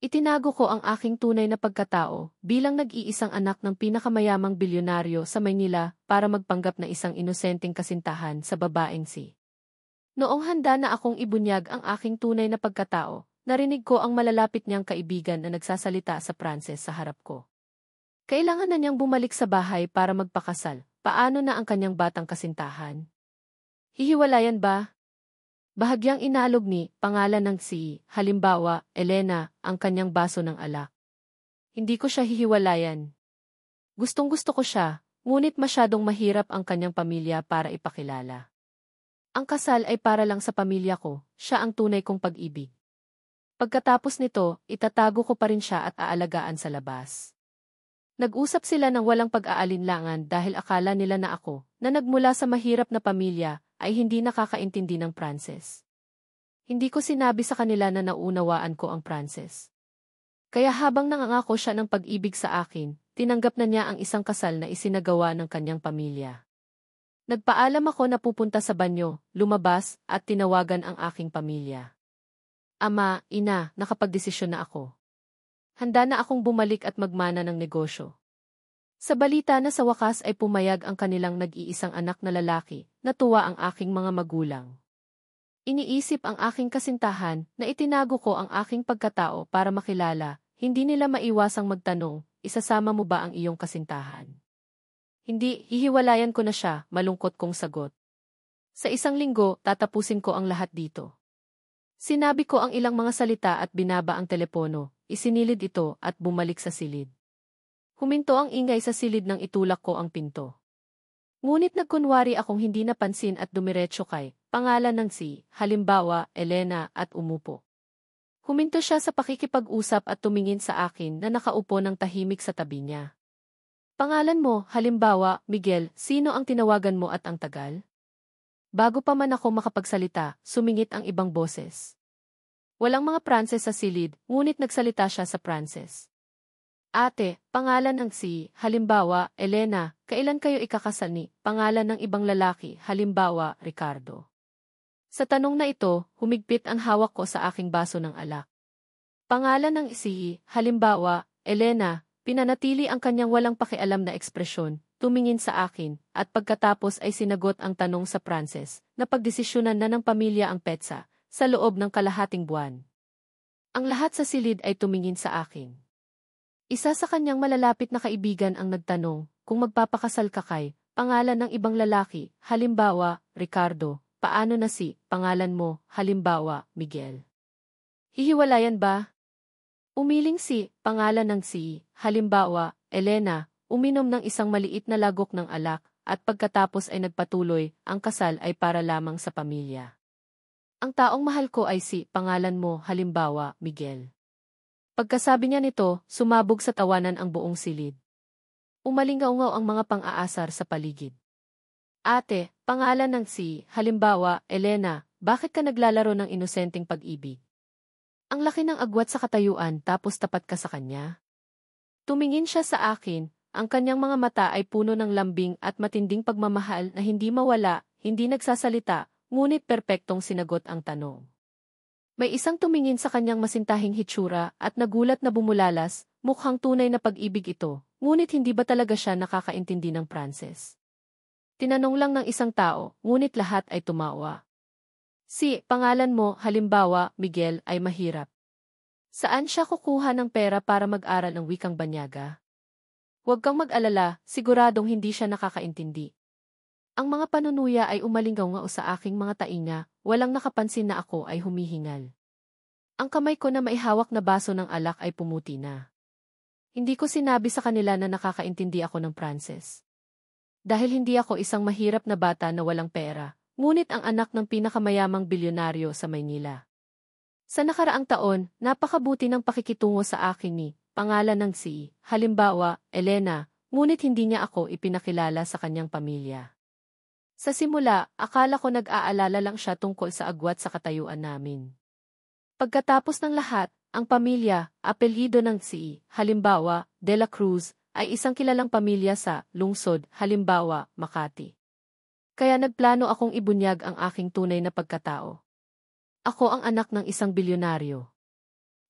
Itinago ko ang aking tunay na pagkatao bilang nag-iisang anak ng pinakamayamang bilyonaryo sa Maynila para magpanggap na isang inosenteng kasintahan sa babaeng si. Noong handa na akong ibunyag ang aking tunay na pagkatao, narinig ko ang malalapit niyang kaibigan na nagsasalita sa Pranses sa harap ko. Kailangan na niyang bumalik sa bahay para magpakasal. Paano na ang kanyang batang kasintahan? Hihiwalayan ba? Bahagyang inalog ni, pangalan ng si, halimbawa, Elena, ang kanyang baso ng alak. Hindi ko siya hihiwalayan. Gustong-gusto ko siya, ngunit masyadong mahirap ang kanyang pamilya para ipakilala. Ang kasal ay para lang sa pamilya ko, siya ang tunay kong pag-ibig. Pagkatapos nito, itatago ko pa rin siya at aalagaan sa labas. Nag-usap sila ng walang pag-aalinlangan dahil akala nila na ako, na nagmula sa mahirap na pamilya, ay hindi nakakaintindi ng Pranses. Hindi ko sinabi sa kanila na naunawaan ko ang Pranses. Kaya habang nangangako siya ng pag-ibig sa akin, tinanggap na niya ang isang kasal na isinagawa ng kanyang pamilya. Nagpaalam ako na pupunta sa banyo, lumabas, at tinawagan ang aking pamilya. Ama, ina, nakapagdesisyon na ako. Handa na akong bumalik at magmana ng negosyo. Sa balita na sa wakas ay pumayag ang kanilang nag-iisang anak na lalaki, natuwa ang aking mga magulang. Iniisip ang aking kasintahan na itinago ko ang aking pagkatao para makilala, hindi nila maiwasang magtanong, isasama mo ba ang iyong kasintahan? Hindi, hihiwalayan ko na siya, malungkot kong sagot. Sa isang linggo, tatapusin ko ang lahat dito. Sinabi ko ang ilang mga salita at binaba ang telepono, isinilid ito at bumalik sa silid. Huminto ang ingay sa silid nang itulak ko ang pinto. Ngunit nagkunwari akong hindi napansin at dumiretso kay, pangalan ng si, halimbawa, Elena, at umupo. Huminto siya sa pakikipag-usap at tumingin sa akin na nakaupo ng tahimik sa tabi niya. Pangalan mo, halimbawa, Miguel, sino ang tinawagan mo at ang tagal? Bago pa man ako makapagsalita, sumingit ang ibang boses. Walang mga Pranses sa silid, ngunit nagsalita siya sa Pranses. Ate, pangalan ng si, halimbawa, Elena, kailan kayo ikakasal ni, pangalan ng ibang lalaki, halimbawa, Ricardo. Sa tanong na ito, humigpit ang hawak ko sa aking baso ng alak. Pangalan ng si, halimbawa, Elena, pinanatili ang kanyang walang pakialam na ekspresyon, tumingin sa akin, at pagkatapos ay sinagot ang tanong sa Pranses, na pagdesisyonan na ng pamilya ang petsa, sa loob ng kalahating buwan. Ang lahat sa silid ay tumingin sa akin. Isa sa kanyang malalapit na kaibigan ang nagtanong, kung magpapakasal ka kay, pangalan ng ibang lalaki, halimbawa, Ricardo, paano na si, pangalan mo, halimbawa, Miguel. Hihiwalayan ba? Umiling si, pangalan ng si, halimbawa, Elena, uminom ng isang maliit na lagok ng alak, at pagkatapos ay nagpatuloy, ang kasal ay para lamang sa pamilya. Ang taong mahal ko ay si, pangalan mo, halimbawa, Miguel. Pagkasabi niya nito, sumabog sa tawanan ang buong silid. Umalingaw-ngaw ang mga pang-aasar sa paligid. Ate, pangalan ng si, halimbawa, Elena, bakit ka naglalaro ng inosenteng pag-ibig? Ang laki ng agwat sa katayuan tapos tapat ka sa kanya. Tumingin siya sa akin, ang kanyang mga mata ay puno ng lambing at matinding pagmamahal na hindi mawala, hindi nagsasalita, ngunit perpektong sinagot ang tanong. May isang tumingin sa kanyang masintahing hitsura at nagulat na bumulalas, mukhang tunay na pag-ibig ito, ngunit hindi ba talaga siya nakakaintindi ng Pranses? Tinanong lang ng isang tao, ngunit lahat ay tumawa. Si, pangalan mo, halimbawa, Miguel, ay mahirap. Saan siya kukuha ng pera para mag-aral ng wikang banyaga? Huwag kang mag-alala, siguradong hindi siya nakakaintindi. Ang mga panunuya ay umalingaw-ngaw sa aking mga tainga, walang nakapansin na ako ay humihingal. Ang kamay ko na maihawak na baso ng alak ay pumuti na. Hindi ko sinabi sa kanila na nakakaintindi ako ng Pranses. Dahil hindi ako isang mahirap na bata na walang pera, ngunit ang anak ng pinakamayamang bilyonaryo sa Maynila. Sa nakaraang taon, napakabuti ng pakikitungo sa akin ni, pangalan ng si, halimbawa, Elena, ngunit hindi niya ako ipinakilala sa kanyang pamilya. Sa simula, akala ko nag-aalala lang siya tungkol sa agwat sa katayuan namin. Pagkatapos ng lahat, ang pamilya, apelyido ng si, halimbawa, De La Cruz, ay isang kilalang pamilya sa lungsod, halimbawa, Makati. Kaya nagplano akong ibunyag ang aking tunay na pagkatao. Ako ang anak ng isang bilyonaryo.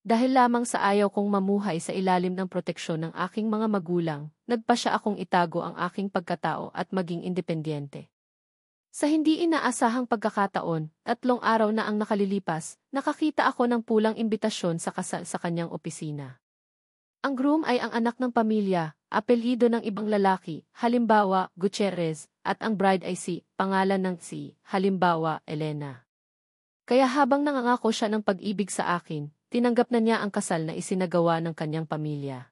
Dahil lamang sa ayaw kong mamuhay sa ilalim ng proteksyon ng aking mga magulang, nagpasya akong itago ang aking pagkatao at maging independyente. Sa hindi inaasahang pagkakataon, 3 araw na ang nakalilipas, nakakita ako ng pulang imbitasyon sa kasal sa kanyang opisina. Ang groom ay ang anak ng pamilya, apelyido ng ibang lalaki, halimbawa, Gutierrez, at ang bride ay pangalan ng halimbawa, Elena. Kaya habang nangangako siya ng pag-ibig sa akin, tinanggap na niya ang kasal na isinagawa ng kanyang pamilya.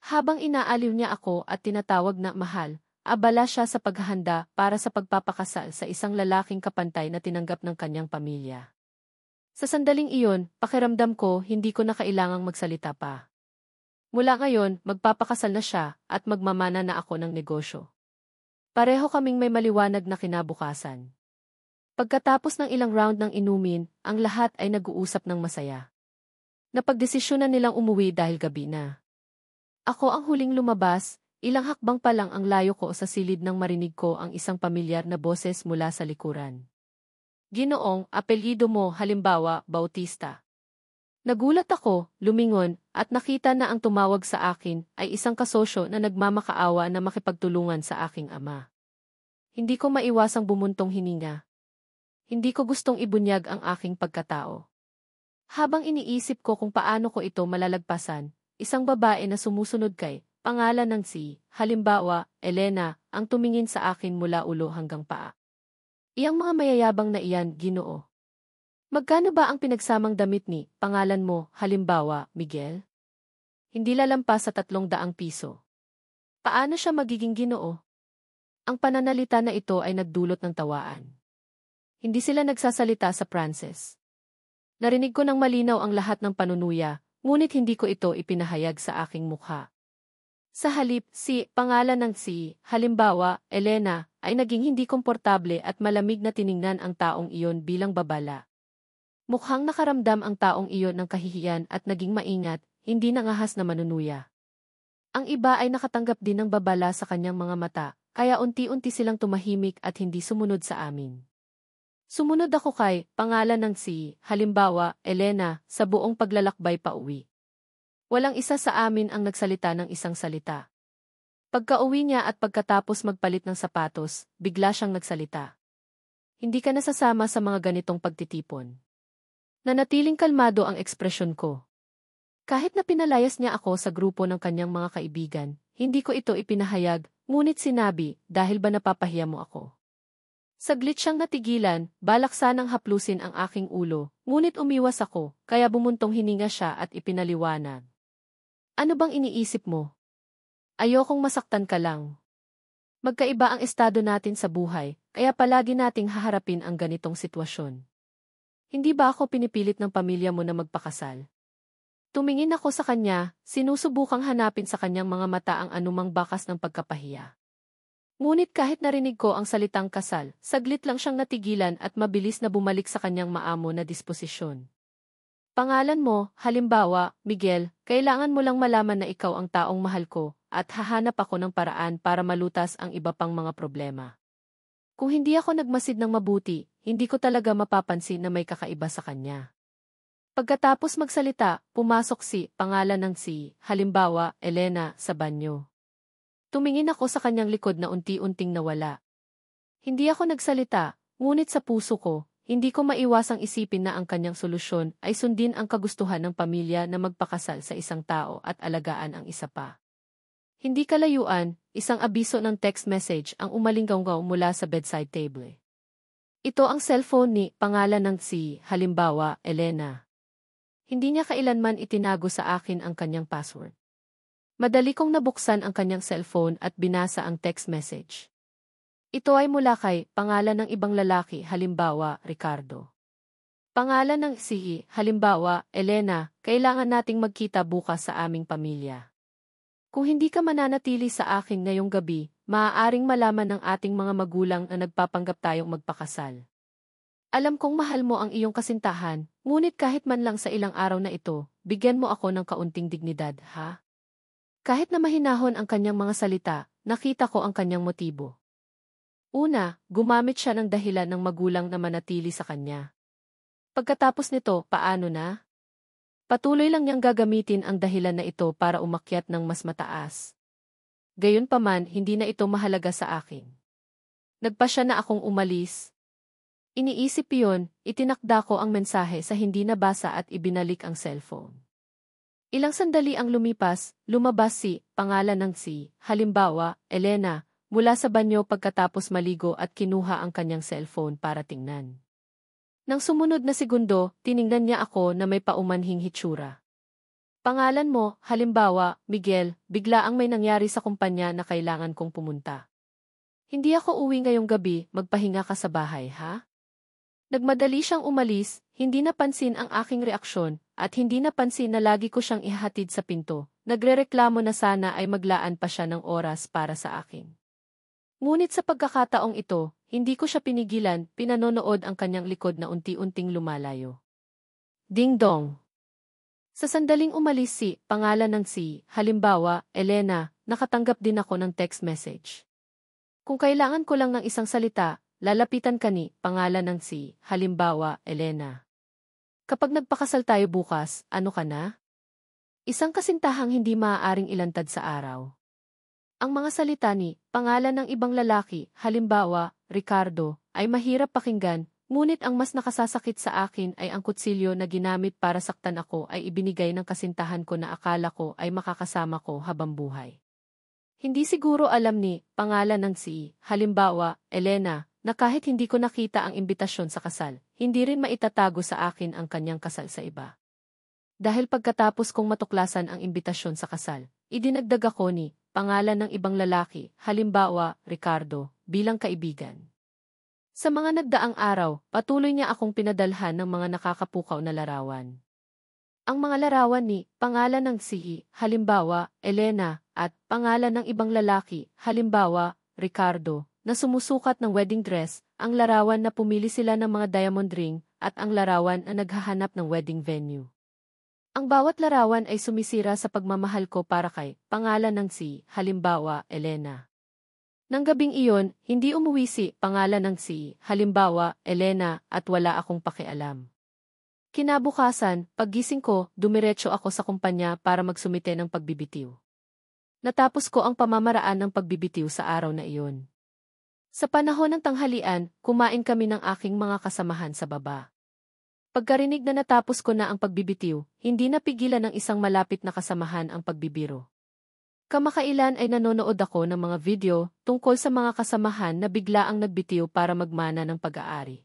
Habang inaaliw niya ako at tinatawag na mahal, abala siya sa paghahanda para sa pagpapakasal sa isang lalaking kapantay na tinanggap ng kanyang pamilya. Sa sandaling iyon, pakiramdam ko hindi ko na kailangang magsalita pa. Mula ngayon, magpapakasal na siya at magmamana na ako ng negosyo. Pareho kaming may maliwanag na kinabukasan. Pagkatapos ng ilang round ng inumin, ang lahat ay nag-uusap ng masaya. Napagdesisyonan nilang umuwi dahil gabi na. Ako ang huling lumabas, ilang hakbang pa lang ang layo ko sa silid nang marinig ko ang isang pamilyar na boses mula sa likuran. Ginoong, apelyido mo, halimbawa, Bautista. Nagulat ako, lumingon, at nakita na ang tumawag sa akin ay isang kasosyo na nagmamakaawa na makipagtulungan sa aking ama. Hindi ko maiwasang bumuntong hininga. Hindi ko gustong ibunyag ang aking pagkatao. Habang iniisip ko kung paano ko ito malalagpasan, isang babae na sumusunod kay, pangalan ng halimbawa, Elena, ang tumingin sa akin mula ulo hanggang paa. Iyang mga mayayabang na iyan, Ginoo. Magkano ba ang pinagsamang damit ni, pangalan mo, halimbawa, Miguel? Hindi lalampas sa 300 piso. Paano siya magiging Ginoo? Ang pananalita na ito ay nagdulot ng tawaan. Hindi sila nagsasalita sa Pranses. Narinig ko ng malinaw ang lahat ng panunuya, ngunit hindi ko ito ipinahayag sa aking mukha. Sa halip, pangalan ng halimbawa, Elena, ay naging hindi komportable at malamig na tiningnan ang taong iyon bilang babala. Mukhang nakaramdam ang taong iyon ng kahihiyan at naging maingat, hindi nangahas na manunuya. Ang iba ay nakatanggap din ng babala sa kanyang mga mata, kaya unti-unti silang tumahimik at hindi sumunod sa amin. Sumunod ako kay, pangalan ng halimbawa, Elena, sa buong paglalakbay pa uwi. Walang isa sa amin ang nagsalita ng isang salita. Pagka-uwi niya at pagkatapos magpalit ng sapatos, bigla siyang nagsalita. Hindi ka nasasama sa mga ganitong pagtitipon. Nanatiling kalmado ang ekspresyon ko. Kahit na pinalayas niya ako sa grupo ng kanyang mga kaibigan, hindi ko ito ipinahayag, ngunit sinabi, dahil ba napapahiya mo ako? Saglit siyang natigilan, balak sanang haplusin ang aking ulo, ngunit umiwas ako, kaya bumuntong hininga siya at ipinaliwanag. Ano bang iniisip mo? Ayokong masaktan ka lang. Magkaiba ang estado natin sa buhay, kaya palagi nating haharapin ang ganitong sitwasyon. Hindi ba ako pinipilit ng pamilya mo na magpakasal? Tumingin ako sa kanya, sinusubukang hanapin sa kanyang mga mata ang anumang bakas ng pagkapahiya. Ngunit kahit narinig ko ang salitang kasal, saglit lang siyang natigilan at mabilis na bumalik sa kanyang maamo na disposisyon. Pangalan mo, halimbawa, Miguel, kailangan mo lang malaman na ikaw ang taong mahal ko, at hahanap ako ng paraan para malutas ang iba pang mga problema. Kung hindi ako nagmasid ng mabuti, hindi ko talaga mapapansin na may kakaiba sa kanya. Pagkatapos magsalita, pumasok pangalan ng halimbawa, Elena, sa banyo. Tumingin ako sa kanyang likod na unti-unting nawala. Hindi ako nagsalita, ngunit sa puso ko, hindi ko maiwasang isipin na ang kanyang solusyon ay sundin ang kagustuhan ng pamilya na magpakasal sa isang tao at alagaan ang isa pa. Hindi kalayuan, isang abiso ng text message ang umalinggaw mula sa bedside table. Ito ang cellphone ni, pangalan ng halimbawa, Elena. Hindi niya kailanman itinago sa akin ang kanyang password. Madali kong nabuksan ang kanyang cellphone at binasa ang text message. Ito ay mula kay, pangalan ng ibang lalaki, halimbawa, Ricardo. Pangalan ng halimbawa, Elena, kailangan nating magkita bukas sa aming pamilya. Kung hindi ka mananatili sa akin ngayong gabi, maaaring malaman ng ating mga magulang na nagpapanggap tayong magpakasal. Alam kong mahal mo ang iyong kasintahan, ngunit kahit man lang sa ilang araw na ito, bigyan mo ako ng kaunting dignidad, ha? Kahit na mahinahon ang kanyang mga salita, nakita ko ang kanyang motibo. Una, gumamit siya ng dahilan ng magulang na manatili sa kanya. Pagkatapos nito, paano na? Patuloy lang niyang gagamitin ang dahilan na ito para umakyat ng mas mataas. Gayunpaman, hindi na ito mahalaga sa akin. Nagpasya na akong umalis. Iniisip iyon, itinakda ko ang mensahe sa hindi nabasa at ibinalik ang cellphone. Ilang sandali ang lumipas, lumabas si, pangalan ng si, halimbawa, Elena, mula sa banyo pagkatapos maligo at kinuha ang kanyang cellphone para tingnan. Nang sumunod na segundo, tiningnan niya ako na may paumanhing hitsura. Pangalan mo, halimbawa, Miguel, bigla ang may nangyari sa kumpanya na kailangan kong pumunta. Hindi ako uwi ngayong gabi, magpahinga ka sa bahay, ha? Nagmadali siyang umalis, hindi napansin ang aking reaksyon, at hindi napansin na lagi ko siyang ihahatid sa pinto. Nagrereklamo na sana ay maglaan pa siya ng oras para sa akin. Ngunit sa pagkakataong ito, hindi ko siya pinigilan, pinanonood ang kanyang likod na unti-unting lumalayo. Ding dong! Sa sandaling umalis si, pangalan ng si, halimbawa, Elena, nakatanggap din ako ng text message. Kung kailangan ko lang ng isang salita, lalapitan ka ni, pangalan ng si, halimbawa, Elena. Kapag nagpakasal tayo bukas, ano ka na? Isang kasintahang hindi maaaring ilantad sa araw. Ang mga salita ni, pangalan ng ibang lalaki, halimbawa, Ricardo, ay mahirap pakinggan, ngunit ang mas nakasasakit sa akin ay ang kutsilyo na ginamit para saktan ako ay ibinigay ng kasintahan ko na akala ko ay makakasama ko habang buhay. Hindi siguro alam ni, pangalan ng si, halimbawa, Elena, na kahit hindi ko nakita ang imbitasyon sa kasal, hindi rin maitatago sa akin ang kanyang kasal sa iba. Dahil pagkatapos kong matuklasan ang imbitasyon sa kasal, idinagdag ako ni, pangalan ng ibang lalaki, halimbawa, Ricardo, bilang kaibigan. Sa mga nagdaang araw, patuloy niya akong pinadalhan ng mga nakakapukaw na larawan. Ang mga larawan ni, pangalan ng si, halimbawa, Elena, at pangalan ng ibang lalaki, halimbawa, Ricardo, na sumusukat ng wedding dress, ang larawan na pumili sila ng mga diamond ring, at ang larawan na naghahanap ng wedding venue. Ang bawat larawan ay sumisira sa pagmamahal ko para kay, pangalan ng si, halimbawa, Elena. Nang gabing iyon, hindi umuwi si, pangalan ng si, halimbawa, Elena, at wala akong pakialam. Kinabukasan, paggising ko, dumiretso ako sa kumpanya para magsumite ng pagbibitiw. Natapos ko ang pamamaraan ng pagbibitiw sa araw na iyon. Sa panahon ng tanghalian, kumain kami ng aking mga kasamahan sa baba. Pagkarinig na natapos ko na ang pagbibitiw, hindi napigilan ng isang malapit na kasamahan ang pagbibiro. Kamakailan ay nanonood ako ng mga video tungkol sa mga kasamahan na bigla ang nagbitiw para magmana ng pag-aari.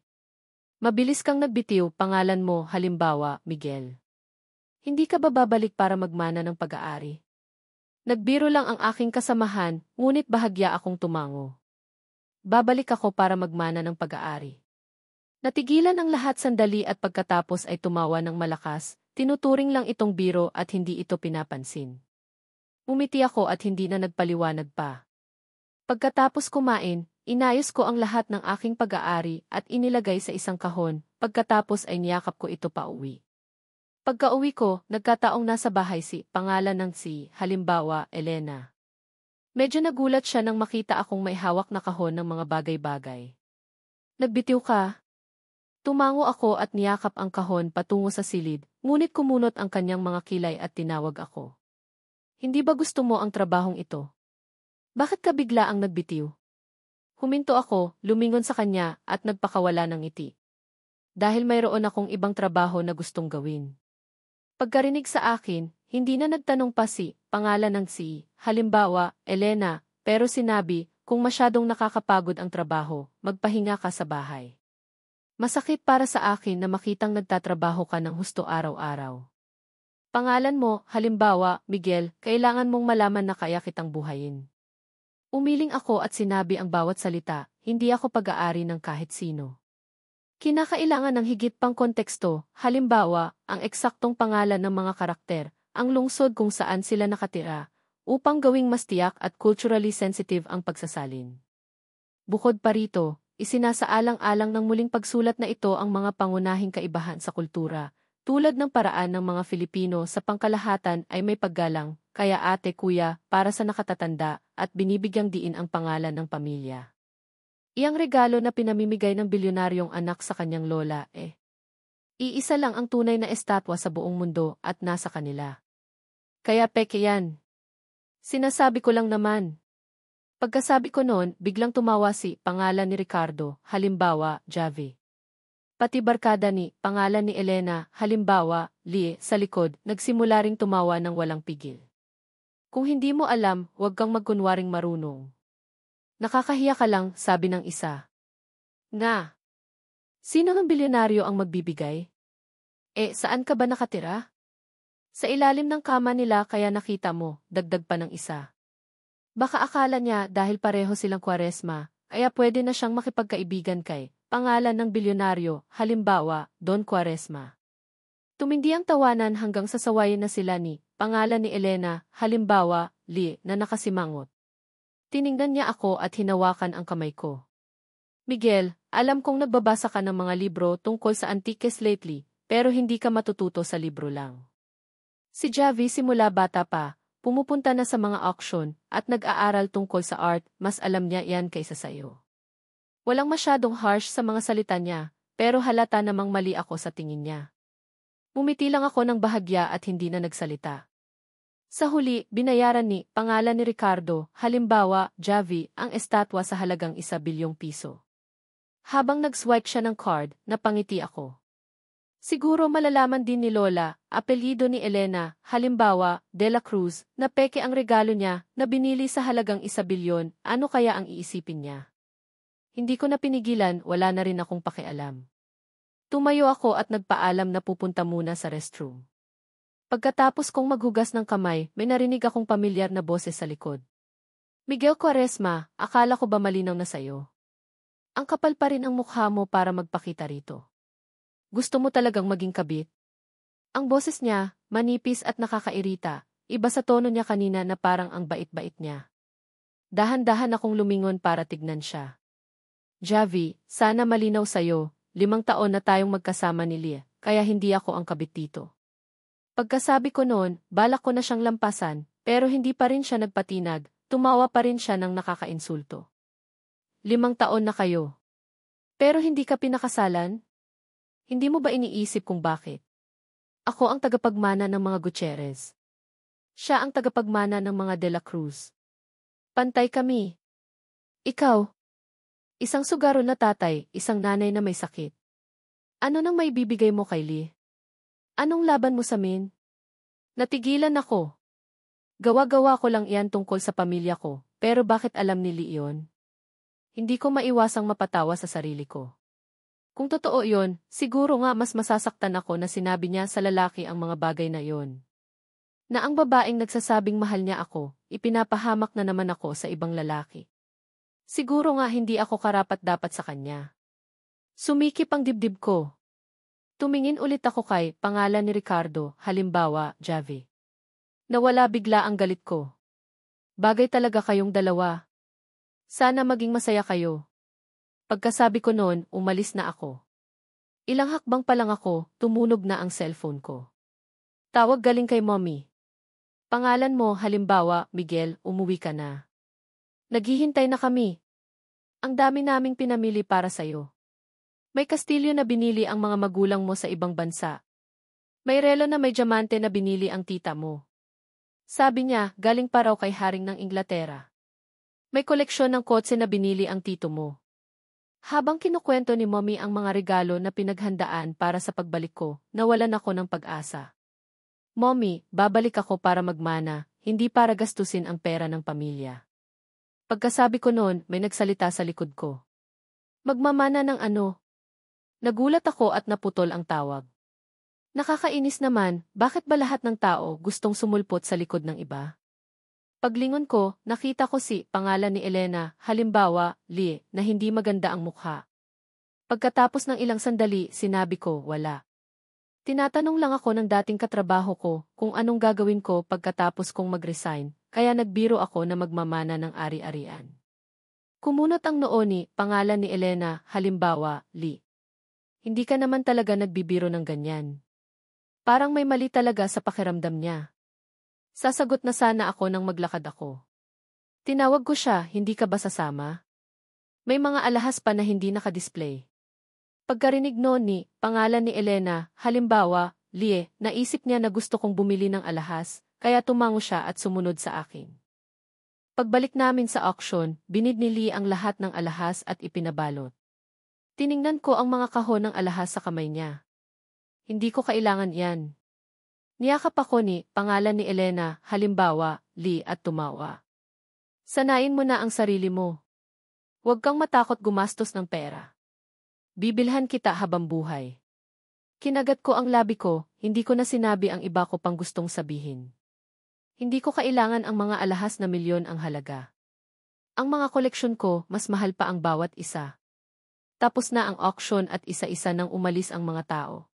Mabilis kang nagbitiw, pangalan mo, halimbawa, Miguel. Hindi ka ba babalik para magmana ng pag-aari? Nagbiro lang ang aking kasamahan, ngunit bahagya akong tumango. Babalik ako para magmana ng pag-aari. Natigilan ang lahat sandali at pagkatapos ay tumawa ng malakas, tinuturing lang itong biro at hindi ito pinapansin. Umiti ako at hindi na nagpaliwanag pa. Pagkatapos kumain, inayos ko ang lahat ng aking pag-aari at inilagay sa isang kahon, pagkatapos ay niyakap ko ito pauwi. Pagka-uwi ko, nagkataong nasa bahay si, pangalan ng si, halimbawa, Elena. Medyo nagulat siya nang makita akong may hawak na kahon ng mga bagay-bagay. Nagbitiw ka? Tumango ako at niyakap ang kahon patungo sa silid, ngunit kumunot ang kanyang mga kilay at tinawag ako. Hindi ba gusto mo ang trabahong ito? Bakit ka bigla ang nagbitiw? Huminto ako, lumingon sa kanya, at nagpakawala ng ngiti. Dahil mayroon akong ibang trabaho na gustong gawin. Pagkarinig sa akin, hindi na nagtanong pa si, pangalan ng si, halimbawa, Elena, pero sinabi, kung masyadong nakakapagod ang trabaho, magpahinga ka sa bahay. Masakit para sa akin na makitang nagtatrabaho ka ng husto araw-araw. Pangalan mo, halimbawa, Miguel, kailangan mong malaman na kaya kitang buhayin. Umiling ako at sinabi ang bawat salita, hindi ako pag-aari ng kahit sino. Kinakailangan ng higit pang konteksto, halimbawa, ang eksaktong pangalan ng mga karakter, ang lungsod kung saan sila nakatira, upang gawing mas tiyak at culturally sensitive ang pagsasalin. Bukod pa rito, isinasaalang-alang ng muling pagsulat na ito ang mga pangunahing kaibahan sa kultura, tulad ng paraan ng mga Filipino sa pangkalahatan ay may paggalang, kaya ate kuya, para sa nakatatanda, at binibigyang diin ang pangalan ng pamilya. Iyang regalo na pinamimigay ng bilyonaryong anak sa kanyang lola Iisa lang ang tunay na estatwa sa buong mundo at nasa kanila. Kaya peke yan. Sinasabi ko lang naman. Pagkasabi ko noon, biglang tumawa si pangalan ni Ricardo, halimbawa, Javi. Pati barkada ni pangalan ni Elena, halimbawa, Lie, sa likod, nagsimula ring tumawa ng walang pigil. Kung hindi mo alam, huwag kang magkunwaring marunong. Nakakahiya ka lang, sabi ng isa. Nga. Sino ng bilyonaryo ang magbibigay? Saan ka ba nakatira? Sa ilalim ng kama nila kaya nakita mo, dagdag pa ng isa. Baka akala niya dahil pareho silang Kwaresma, kaya pwede na siyang makipagkaibigan kay pangalan ng bilyonaryo, halimbawa, Don Quaresma. Tumindi ang tawanan hanggang sasawayin na sila ni pangalan ni Elena, halimbawa, Lie, na nakasimangot. Tiningnan niya ako at hinawakan ang kamay ko. Miguel, alam kong nagbabasa ka ng mga libro tungkol sa antiques lately, pero hindi ka matututo sa libro lang. Si Javi simula bata pa, pumupunta na sa mga auction at nag-aaral tungkol sa art, mas alam niya yan kaysa sayo. Walang masyadong harsh sa mga salita niya, pero halata namang mali ako sa tingin niya. Umiti lang ako ng bahagya at hindi na nagsalita. Sa huli, binayaran ni pangalan ni Ricardo, halimbawa, Javi, ang estatwa sa halagang 1 bilyong piso. Habang nag-swipe siya ng card, napangiti ako. Siguro malalaman din ni Lola, apelyido ni Elena, halimbawa, De La Cruz, na peke ang regalo niya, na binili sa halagang 1 bilyon, ano kaya ang iisipin niya? Hindi ko na pinigilan, wala na rin akong pakialam. Tumayo ako at nagpaalam na pupunta muna sa restroom. Pagkatapos kong maghugas ng kamay, may narinig akong pamilyar na boses sa likod. Miguel Quaresma, akala ko ba malinaw na sayo? Ang kapal pa rin ang mukha mo para magpakita rito. Gusto mo talagang maging kabit? Ang boses niya, manipis at nakakairita, iba sa tono niya kanina na parang ang bait-bait niya. Dahan-dahan akong lumingon para tignan siya. Javi, sana malinaw sayo, 5 taon na tayong magkasama ni Lia, kaya hindi ako ang kabit dito. Pagkasabi ko noon, balak ko na siyang lampasan, pero hindi pa rin siya nagpatinag, tumawa pa rin siya ng nakakainsulto. 5 taon na kayo. Pero hindi ka pinakasalan? Hindi mo ba iniisip kung bakit? Ako ang tagapagmana ng mga Gutierrez. Siya ang tagapagmana ng mga De La Cruz. Pantay kami. Ikaw. Isang sugaro na tatay, isang nanay na may sakit. Ano nang may bibigay mo kay Lee? Anong laban mo sa min? Natigilan ako. Gawa-gawa ko lang iyan tungkol sa pamilya ko, pero bakit alam ni Lee iyon? Hindi ko maiwasang mapatawa sa sarili ko. Kung totoo yon, siguro nga mas masasaktan ako na sinabi niya sa lalaki ang mga bagay na yon. Na ang babaeng nagsasabing mahal niya ako, ipinapahamak na naman ako sa ibang lalaki. Siguro nga hindi ako karapat-dapat sa kanya. Sumikip ang dibdib ko. Tumingin ulit ako kay pangalan ni Ricardo, halimbawa, Javi. Nawala bigla ang galit ko. Bagay talaga kayong dalawa. Sana maging masaya kayo. Pagkasabi ko noon, umalis na ako. Ilang hakbang pa lang ako, tumunog na ang cellphone ko. Tawag galing kay mommy. Pangalan mo, halimbawa, Miguel, umuwi ka na. Naghihintay na kami. Ang dami naming pinamili para sayo. May kastilyo na binili ang mga magulang mo sa ibang bansa. May relo na may diamante na binili ang tita mo. Sabi niya, galing pa raw kay Haring ng Inglaterra. May koleksyon ng kotse na binili ang tito mo. Habang kinukwento ni mommy ang mga regalo na pinaghandaan para sa pagbalik ko, nawalan ako ng pag-asa. Mommy, babalik ako para magmana, hindi para gastusin ang pera ng pamilya. Pagkasabi ko noon, may nagsalita sa likod ko. Magmamana ng ano? Nagulat ako at naputol ang tawag. Nakakainis naman, bakit ba lahat ng tao gustong sumulpot sa likod ng iba? Paglingon ko, nakita ko si pangalan ni Elena, halimbawa, Lie, na hindi maganda ang mukha. Pagkatapos ng ilang sandali, sinabi ko, wala. Tinatanong lang ako ng dating katrabaho ko kung anong gagawin ko pagkatapos kong mag-resign, kaya nagbiro ako na magmamana ng ari-arian. Kumunot ang noo ni pangalan ni Elena, halimbawa, Lie. Hindi ka naman talaga nagbibiro ng ganyan. Parang may mali talaga sa pakiramdam niya. Sasagot na sana ako nang maglakad ako. Tinawag ko siya, hindi ka ba sasama? May mga alahas pa na hindi nakadisplay. Pagkarinig noon ni, pangalan ni Elena, halimbawa, Lie, naisip niya na gusto kong bumili ng alahas, kaya tumango siya at sumunod sa akin. Pagbalik namin sa auction, binid ni Lee ang lahat ng alahas at ipinabalot. Tiningnan ko ang mga kahon ng alahas sa kamay niya. Hindi ko kailangan yan. Niyakap ako ni, pangalan ni Elena, halimbawa, Lee at tumawa. Sanayin mo na ang sarili mo. Huwag kang matakot gumastos ng pera. Bibilhan kita habang buhay. Kinagat ko ang labi ko, hindi ko na sinabi ang iba ko pang gustong sabihin. Hindi ko kailangan ang mga alahas na milyon ang halaga. Ang mga koleksyon ko, mas mahal pa ang bawat isa. Tapos na ang auction at isa-isa nang umalis ang mga tao.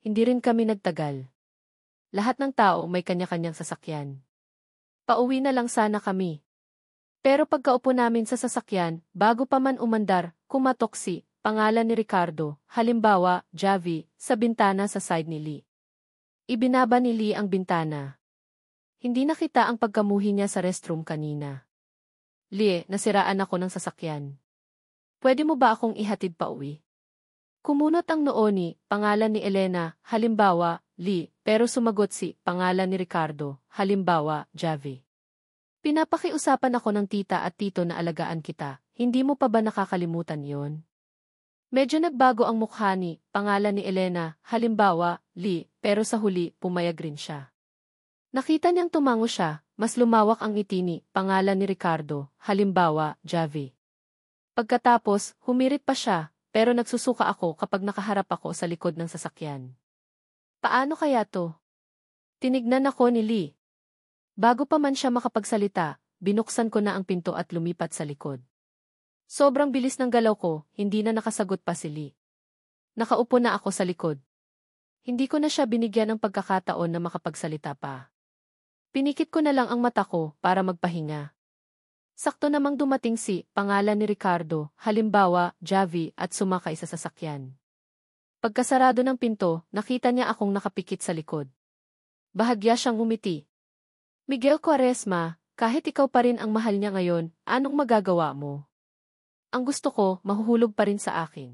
Hindi rin kami nagtagal. Lahat ng tao may kanya-kanyang sasakyan. Pauwi na lang sana kami. Pero pagkaupo namin sa sasakyan, bago pa man umandar, kumatok si, pangalan ni Ricardo, halimbawa, Javi, sa bintana sa side ni Lee. Ibinaba ni Lee ang bintana. Hindi nakita ang pagkamuhi niya sa restroom kanina. Lee, nasiraan ako ng sasakyan. Pwede mo ba akong ihatid pa uwi? Kumunot ang noo ni, pangalan ni Elena, halimbawa, Lee, pero sumagot si, pangalan ni Ricardo, halimbawa, Javi. Pinapakiusapan ako ng tita at tito na alagaan kita, hindi mo pa ba nakakalimutan yon? Medyo nagbago ang mukha ni, pangalan ni Elena, halimbawa, Lee, pero sa huli, pumayag rin siya. Nakita niyang tumango siya, mas lumawak ang ngiti ni, pangalan ni Ricardo, halimbawa, Javi. Pagkatapos, humirit pa siya, pero nagsusuka ako kapag nakaharap ako sa likod ng sasakyan. Paano kaya to? Tinignan ako ni Lee. Bago pa man siya makapagsalita, binuksan ko na ang pinto at lumipat sa likod. Sobrang bilis ng galaw ko, hindi na nakasagot pa si Lee. Nakaupo na ako sa likod. Hindi ko na siya binigyan ng pagkakataon na makapagsalita pa. Pinikit ko na lang ang mata ko para magpahinga. Sakto namang dumating si, pangalan ni Ricardo, halimbawa, Javi, at sumakay sa sasakyan. Pagkasarado ng pinto, nakita niya akong nakapikit sa likod. Bahagya siyang umiti. Miguel Quaresma, kahit ikaw pa rin ang mahal niya ngayon, anong magagawa mo? Ang gusto ko, mahuhulog pa rin sa akin.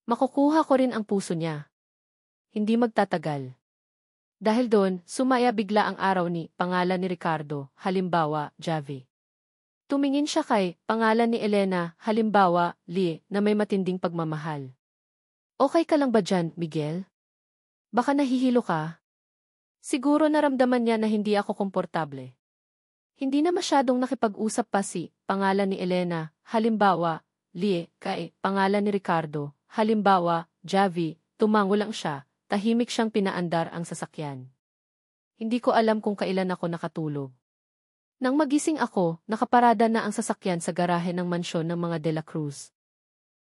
Makukuha ko rin ang puso niya. Hindi magtatagal. Dahil doon, sumaya bigla ang araw ni, pangalan ni Ricardo, halimbawa, Javi. Tumingin siya kay, pangalan ni Elena, halimbawa, Lee, na may matinding pagmamahal. Okay ka lang ba dyan, Miguel? Baka nahihilo ka? Siguro naramdaman niya na hindi ako komportable. Hindi na masyadong nakipag-usap pa si, pangalan ni Elena, halimbawa, Lee, kay, pangalan ni Ricardo, halimbawa, Javi, tumango lang siya, tahimik siyang pinaandar ang sasakyan. Hindi ko alam kung kailan ako nakatulog. Nang magising ako, nakaparada na ang sasakyan sa garahe ng mansyon ng mga De La Cruz.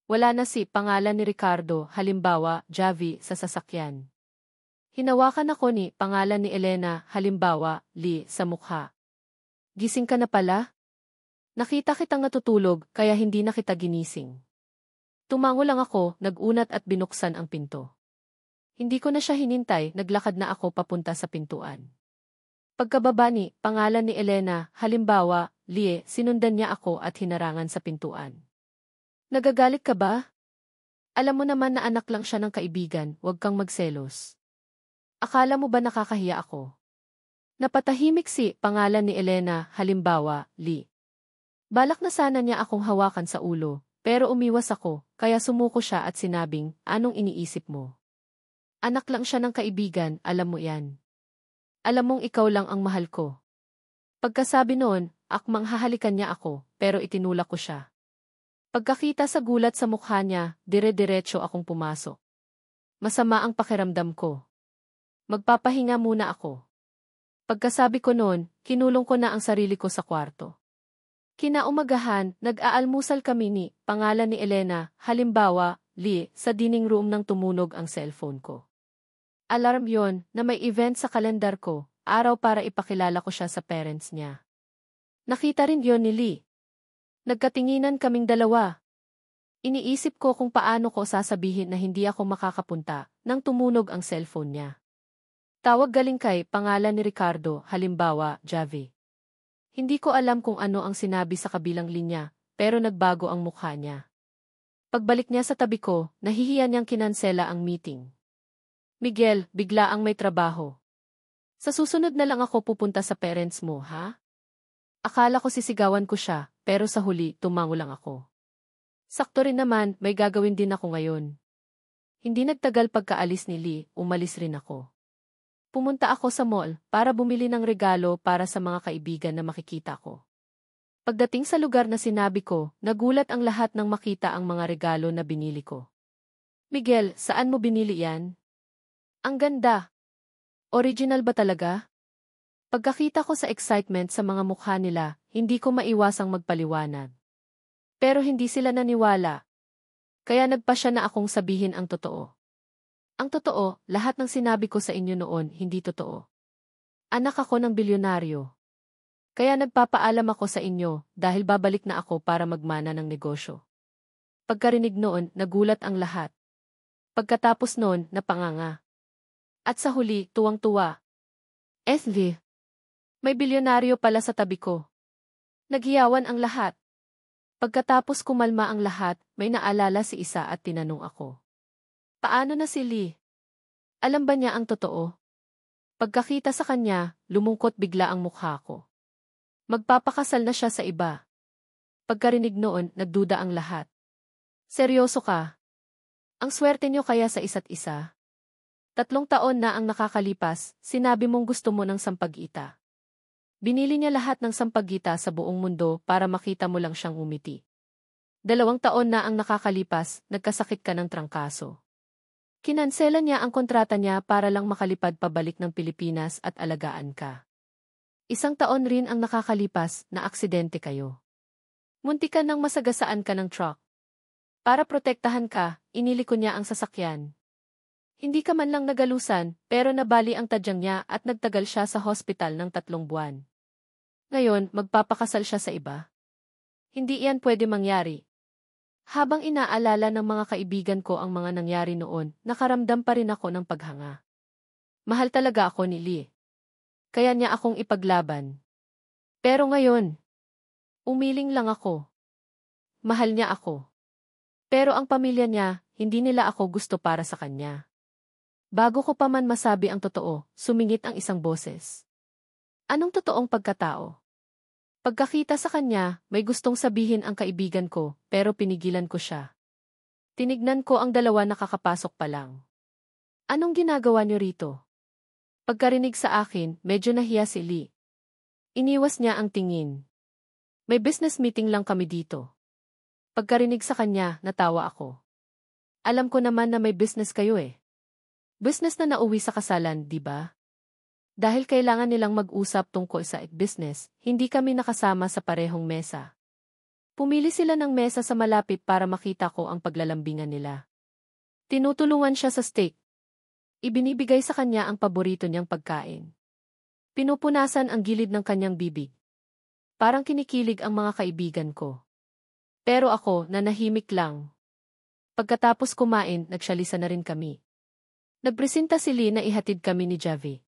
Wala na si, pangalan ni Ricardo, halimbawa, Javi, sa sasakyan. Hinawakan ako ni, pangalan ni Elena, halimbawa, Lee, sa mukha. Gising ka na pala? Nakita kitang natutulog, kaya hindi na kita ginising. Tumango lang ako, nag-unat at binuksan ang pinto. Hindi ko na siya hinintay, naglakad na ako papunta sa pintuan. Pagkababa ni, pangalan ni Elena, halimbawa, Lie, sinundan niya ako at hinarangan sa pintuan. Nagagalit ka ba? Alam mo naman na anak lang siya ng kaibigan, huwag kang magselos. Akala mo ba nakakahiya ako? Napatahimik si, pangalan ni Elena, halimbawa, Lee. Balak na sana niya akong hawakan sa ulo, pero umiwas ako, kaya sumuko siya at sinabing, anong iniisip mo? Anak lang siya ng kaibigan, alam mo yan. Alam mong ikaw lang ang mahal ko. Pagkasabi noon, akmang hahalikan niya ako, pero itinulak ko siya. Pagkakita sa gulat sa mukha niya, dire-diretso akong pumasok. Masama ang pakiramdam ko. Magpapahinga muna ako. Pagkasabi ko noon, kinulong ko na ang sarili ko sa kwarto. Kinaumagahan, nag-aalmusal kami ni, pangalan ni Elena, halimbawa, Lee, sa dining room nang tumunog ang cellphone ko. Alarm yon na may event sa kalendar ko, araw para ipakilala ko siya sa parents niya. Nakita rin yon ni Lee. Nagkatinginan kaming dalawa. Iniisip ko kung paano ko sasabihin na hindi ako makakapunta nang tumunog ang cellphone niya. Tawag galing kay, pangalan ni Ricardo, halimbawa, Javi. Hindi ko alam kung ano ang sinabi sa kabilang linya, pero nagbago ang mukha niya. Pagbalik niya sa tabi ko, nahihiya niyang kinansela ang meeting. Miguel, bigla ang may trabaho. Sa susunod na lang ako pupunta sa parents mo, ha? Akala ko sisigawan ko siya, pero sa huli, tumango lang ako. Sakto rin naman, may gagawin din ako ngayon. Hindi nagtagal pagkaalis ni Lee, umalis rin ako. Pumunta ako sa mall para bumili ng regalo para sa mga kaibigan na makikita ko. Pagdating sa lugar na sinabi ko, nagulat ang lahat nang makita ang mga regalo na binili ko. Miguel, saan mo binili yan? Ang ganda. Original ba talaga? Pagkakita ko sa excitement sa mga mukha nila, hindi ko maiwasang magpaliwanag. Pero hindi sila naniwala. Kaya nagpa siya na akong sabihin ang totoo. Ang totoo, lahat ng sinabi ko sa inyo noon hindi totoo. Anak ako ng bilyonaryo. Kaya nagpapaalam ako sa inyo dahil babalik na ako para magmana ng negosyo. Pagkarinig noon, nagulat ang lahat. Pagkatapos noon, napanganga. At sa huli, tuwang-tuwa. Ethly, may bilyonaryo pala sa tabi ko. Naghiyawan ang lahat. Pagkatapos kumalma ang lahat, may naalala si isa at tinanong ako. Paano na si Lee? Alam ba niya ang totoo? Pagkakita sa kanya, lumungkot bigla ang mukha ko. Magpapakasal na siya sa iba. Pagkarinig noon, nagduda ang lahat. Seryoso ka? Ang swerte niyo kaya sa isa't isa? 3 taon na ang nakakalipas, sinabi mong gusto mo ng sampagita. Binili niya lahat ng sampagita sa buong mundo para makita mo lang siyang umiti. 2 taon na ang nakakalipas, nagkasakit ka ng trangkaso. Kinansela niya ang kontrata niya para lang makalipad pabalik ng Pilipinas at alagaan ka. 1 taon rin ang nakakalipas na aksidente kayo. Muntikan nang masagasaan ka ng truck. Para protektahan ka, iniliko niya ang sasakyan. Hindi ka man lang nagalusan, pero nabali ang tadyang niya at nagtagal siya sa hospital ng 3 buwan. Ngayon, magpapakasal siya sa iba. Hindi iyan pwede mangyari. Habang inaalala ng mga kaibigan ko ang mga nangyari noon, nakaramdam pa rin ako ng paghanga. Mahal talaga ako ni Lee. Kaya niya akong ipaglaban. Pero ngayon, umiling lang ako. Mahal niya ako. Pero ang pamilya niya, hindi nila ako gusto para sa kanya. Bago ko pa man masabi ang totoo, sumingit ang isang boses. Anong totoong pagkatao? Pagkakita sa kanya, may gustong sabihin ang kaibigan ko, pero pinigilan ko siya. Tinignan ko ang dalawa nakakapasok pa lang. Anong ginagawa niyo rito? Pagkarinig sa akin, medyo nahiya si Lee. Iniwas niya ang tingin. May business meeting lang kami dito. Pagkarinig sa kanya, natawa ako. Alam ko naman na may business kayo eh. Business na nauwi sa kasalan, di ba? Dahil kailangan nilang mag-usap tungkol sa business, hindi kami nakasama sa parehong mesa. Pumili sila ng mesa sa malapit para makita ko ang paglalambingan nila. Tinutulungan siya sa steak. Ibinibigay sa kanya ang paborito niyang pagkain. Pinupunasan ang gilid ng kanyang bibig. Parang kinikilig ang mga kaibigan ko. Pero ako, nanahimik lang. Pagkatapos kumain, nagsyalisa na rin kami. Nagpresenta si Lee na ihatid kami ni Javi.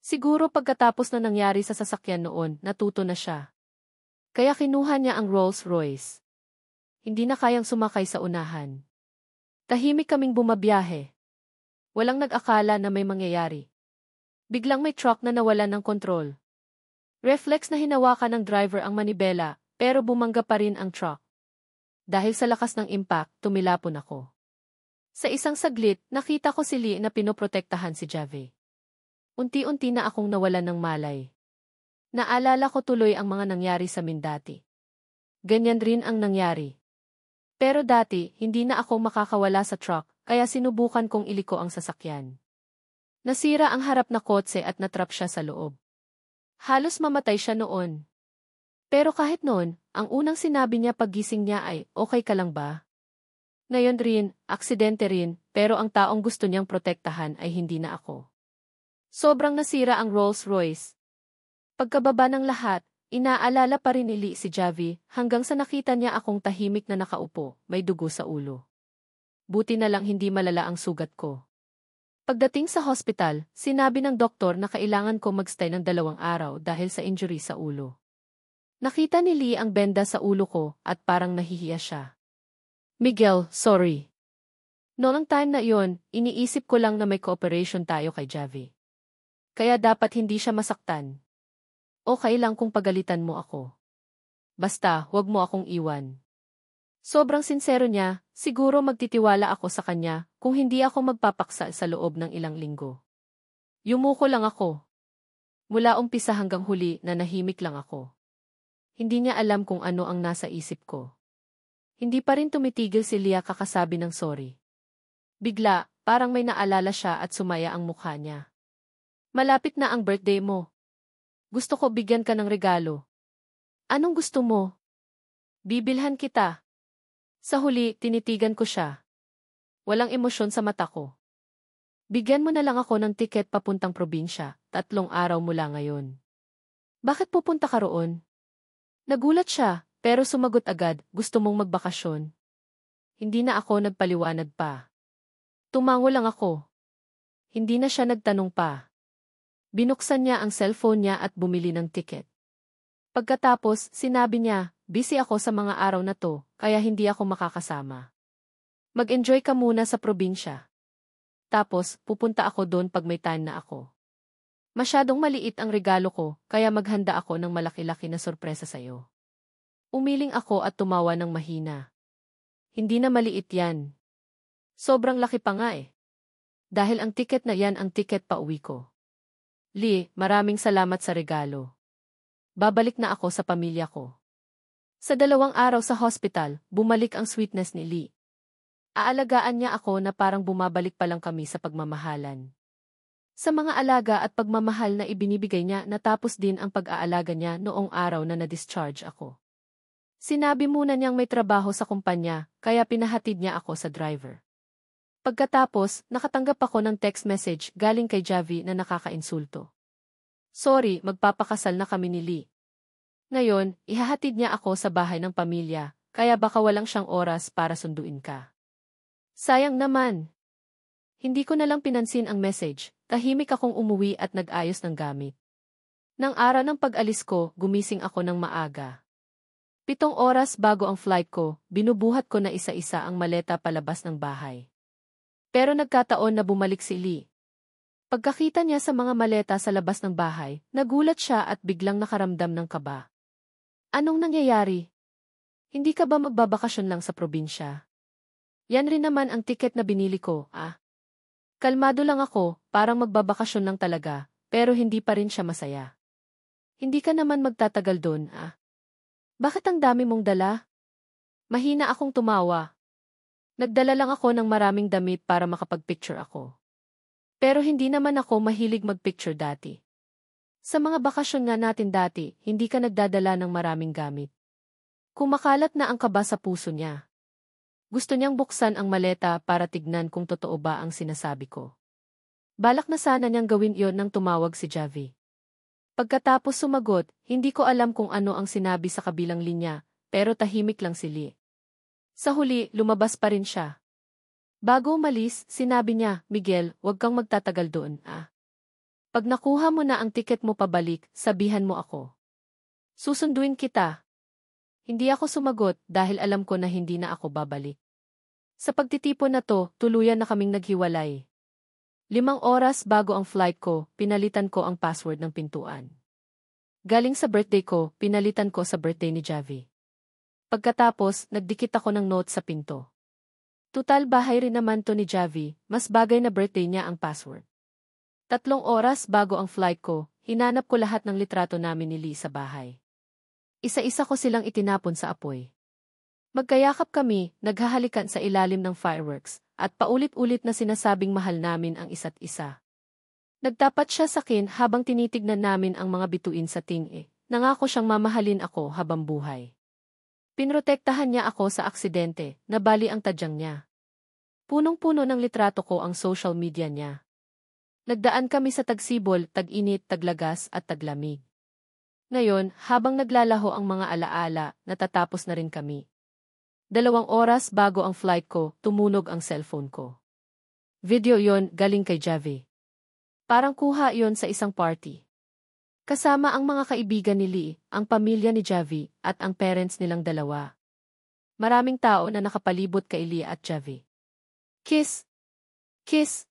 Siguro pagkatapos na nangyari sa sasakyan noon, natuto na siya. Kaya kinuha niya ang Rolls Royce. Hindi na kayang sumakay sa unahan. Tahimik kaming bumabiyahe. Walang nag-akala na may mangyayari. Biglang may truck na nawalan ng kontrol. Reflex na hinawakan ng driver ang manibela, pero bumangga pa rin ang truck. Dahil sa lakas ng impact, tumilapon ako. Sa isang saglit, nakita ko si Lee na pinoprotektahan si Javi. Unti-unti na akong nawalan ng malay. Naalala ko tuloy ang mga nangyari sa amin dati. Ganyan rin ang nangyari. Pero dati, hindi na ako makakawala sa truck, kaya sinubukan kong iliko ang sasakyan. Nasira ang harap na kotse at natrap siya sa loob. Halos mamatay siya noon. Pero kahit noon, ang unang sinabi niya paggising niya ay, okay ka lang ba? Ngayon rin, aksidente rin, pero ang taong gusto niyang protektahan ay hindi na ako. Sobrang nasira ang Rolls Royce. Pagkababa ng lahat, inaalala pa rin ni Lee si Javi hanggang sa nakita niya akong tahimik na nakaupo, may dugo sa ulo. Buti na lang hindi malala ang sugat ko. Pagdating sa hospital, sinabi ng doktor na kailangan ko magstay ng 2 araw dahil sa injury sa ulo. Nakita ni Lee ang benda sa ulo ko at parang nahihiya siya. Miguel, sorry. Noong time na iyon, iniisip ko lang na may cooperation tayo kay Javi. Kaya dapat hindi siya masaktan. Okay lang kung pagalitan mo ako. Basta, huwag mo akong iwan. Sobrang sincero niya, siguro magtitiwala ako sa kanya kung hindi ako magpapaksa sa loob ng ilang linggo. Yumuko lang ako. Mula umpisa hanggang huli na nahimik lang ako. Hindi niya alam kung ano ang nasa isip ko. Hindi pa rin tumitigil si Lia kakasabi ng sorry. Bigla, parang may naalala siya at sumaya ang mukha niya. Malapit na ang birthday mo. Gusto ko bigyan ka ng regalo. Anong gusto mo? Bibilhan kita. Sa huli, tinitigan ko siya. Walang emosyon sa mata ko. Bigyan mo na lang ako ng tiket papuntang probinsya, 3 araw mula ngayon. Bakit pupunta ka roon? Nagulat siya, pero sumagot agad, gusto mong magbakasyon. Hindi na ako nagpaliwanag pa. Tumango lang ako. Hindi na siya nagtanong pa. Binuksan niya ang cellphone niya at bumili ng tiket. Pagkatapos, sinabi niya, busy ako sa mga araw na to, kaya hindi ako makakasama. Mag-enjoy ka muna sa probinsya. Tapos, pupunta ako doon pag may time na ako. Masyadong maliit ang regalo ko, kaya maghanda ako ng malaki-laki na sorpresa sa'yo. Umiling ako at tumawa ng mahina. Hindi na maliit yan. Sobrang laki pa nga eh. Dahil ang tiket na yan ang tiket pa uwi ko. Lee, maraming salamat sa regalo. Babalik na ako sa pamilya ko. Sa 2 araw sa hospital, bumalik ang sweetness ni Lee. Aalagaan niya ako na parang bumabalik pa lang kami sa pagmamahalan. Sa mga alaga at pagmamahal na ibinibigay niya natapos din ang pag-aalaga niya noong araw na na-discharge ako. Sinabi muna niyang may trabaho sa kumpanya, kaya pinahatid niya ako sa driver. Pagkatapos, nakatanggap ako ng text message galing kay Javi na nakakainsulto. Sorry, magpapakasal na kami ni Lee. Ngayon, ihahatid niya ako sa bahay ng pamilya, kaya baka walang siyang oras para sunduin ka. Sayang naman. Hindi ko na lang pinansin ang message, tahimik akong umuwi at nag-ayos ng gamit. Nang araw ng pag-alis ko, gumising ako ng maaga. 7 oras bago ang flight ko, binubuhat ko na isa-isa ang maleta palabas ng bahay. Pero nagkataon na bumalik si Lee. Pagkakita niya sa mga maleta sa labas ng bahay, nagulat siya at biglang nakaramdam ng kaba. Anong nangyayari? Hindi ka ba magbabakasyon lang sa probinsya? Yan rin naman ang tiket na binili ko, ah. Kalmado lang ako, parang magbabakasyon lang talaga, pero hindi pa rin siya masaya. Hindi ka naman magtatagal doon, ah. Bakit ang dami mong dala? Mahina akong tumawa. Nagdala lang ako ng maraming damit para makapag-picture ako. Pero hindi naman ako mahilig mag-picture dati. Sa mga bakasyon nga natin dati, hindi ka nagdadala ng maraming gamit. Kumakalat na ang kaba sa puso niya. Gusto niyang buksan ang maleta para tignan kung totoo ba ang sinasabi ko. Balak na sana niyang gawin iyon nang tumawag si Javi. Pagkatapos sumagot, hindi ko alam kung ano ang sinabi sa kabilang linya, pero tahimik lang si Lee. Sa huli, lumabas pa rin siya. Bago umalis, sinabi niya, Miguel, huwag kang magtatagal doon, ah. Pag nakuha mo na ang tiket mo pabalik, sabihan mo ako. Susunduin kita. Hindi ako sumagot dahil alam ko na hindi na ako babalik. Sa pagtitipon na to, tuluyan na kaming naghiwalay. 5 oras bago ang flight ko, pinalitan ko ang password ng pintuan. Galing sa birthday ko, pinalitan ko sa birthday ni Javi. Pagkatapos, nagdikit ako ng note sa pinto. Tutal bahay rin naman to ni Javi, mas bagay na birthday niya ang password. 3 oras bago ang flight ko, hinanap ko lahat ng litrato namin ni Lee sa bahay. Isa-isa ko silang itinapon sa apoy. Magkayakap kami, naghahalikan sa ilalim ng fireworks, at paulit-ulit na sinasabing mahal namin ang isa't isa. Nagtapat siya sa akin habang tinitignan namin ang mga bituin sa ting-e. Nangako siyang mamahalin ako habang buhay. Pinrotektahan niya ako sa aksidente, nabali ang tadyang niya. Punong-puno ng litrato ko ang social media niya. Nagdaan kami sa tagsibol, tag-init, taglagas at taglamig. Ngayon, habang naglalaho ang mga alaala, natatapos na rin kami. 2 oras bago ang flight ko, tumunog ang cellphone ko. Video yon galing kay Javi. Parang kuha yon sa isang party. Kasama ang mga kaibigan ni Lee, ang pamilya ni Javi, at ang parents nilang dalawa. Maraming tao na nakapalibot kay Leah at Javi. Kiss! Kiss!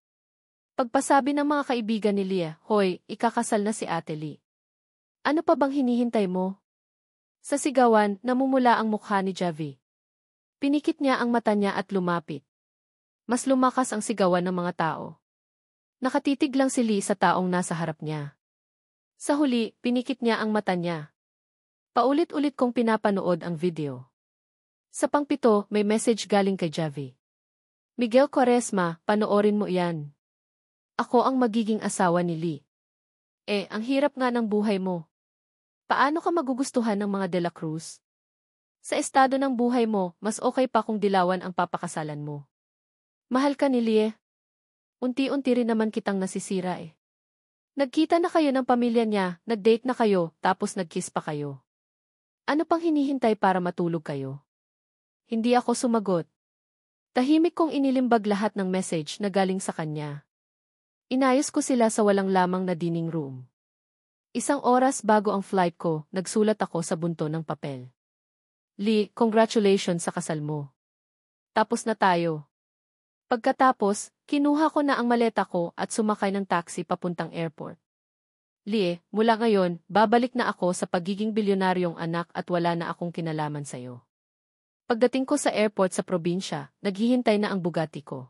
Pagpasabi ng mga kaibigan ni Leah, "Hoy, ikakasal na si Ate Lee. Ano pa bang hinihintay mo?" Sa sigawan, namumula ang mukha ni Javi. Pinikit niya ang mata niya at lumapit. Mas lumakas ang sigawan ng mga tao. Nakatitig lang si Lee sa taong nasa harap niya. Sa huli, pinikit niya ang mata niya. Paulit-ulit kong pinapanood ang video. Sa pangpito, may message galing kay Javi. "Miguel Quaresma, panoorin mo iyan. Ako ang magiging asawa ni Lee. Ang hirap nga ng buhay mo. Paano ka magugustuhan ng mga De La Cruz? Sa estado ng buhay mo, mas okay pa kung dilawan ang papakasalan mo. Mahal ka ni Lee. Unti-unti rin naman kitang nasisira eh. Nagkita na kayo ng pamilya niya, nag-date na kayo, tapos nag-kiss pa kayo. Ano pang hinihintay para matulog kayo?" Hindi ako sumagot. Tahimik kong inilimbag lahat ng message na galing sa kanya. Inayos ko sila sa walang lamang na dining room. 1 oras bago ang flight ko, nagsulat ako sa bunto ng papel. "Lee, congratulations sa kasal mo. Tapos na tayo." Pagkatapos, kinuha ko na ang maleta ko at sumakay ng taxi papuntang airport. "Lee, mula ngayon, babalik na ako sa pagiging bilyonaryong anak at wala na akong kinalaman sa'yo." Pagdating ko sa airport sa probinsya, naghihintay na ang Bugatti ko.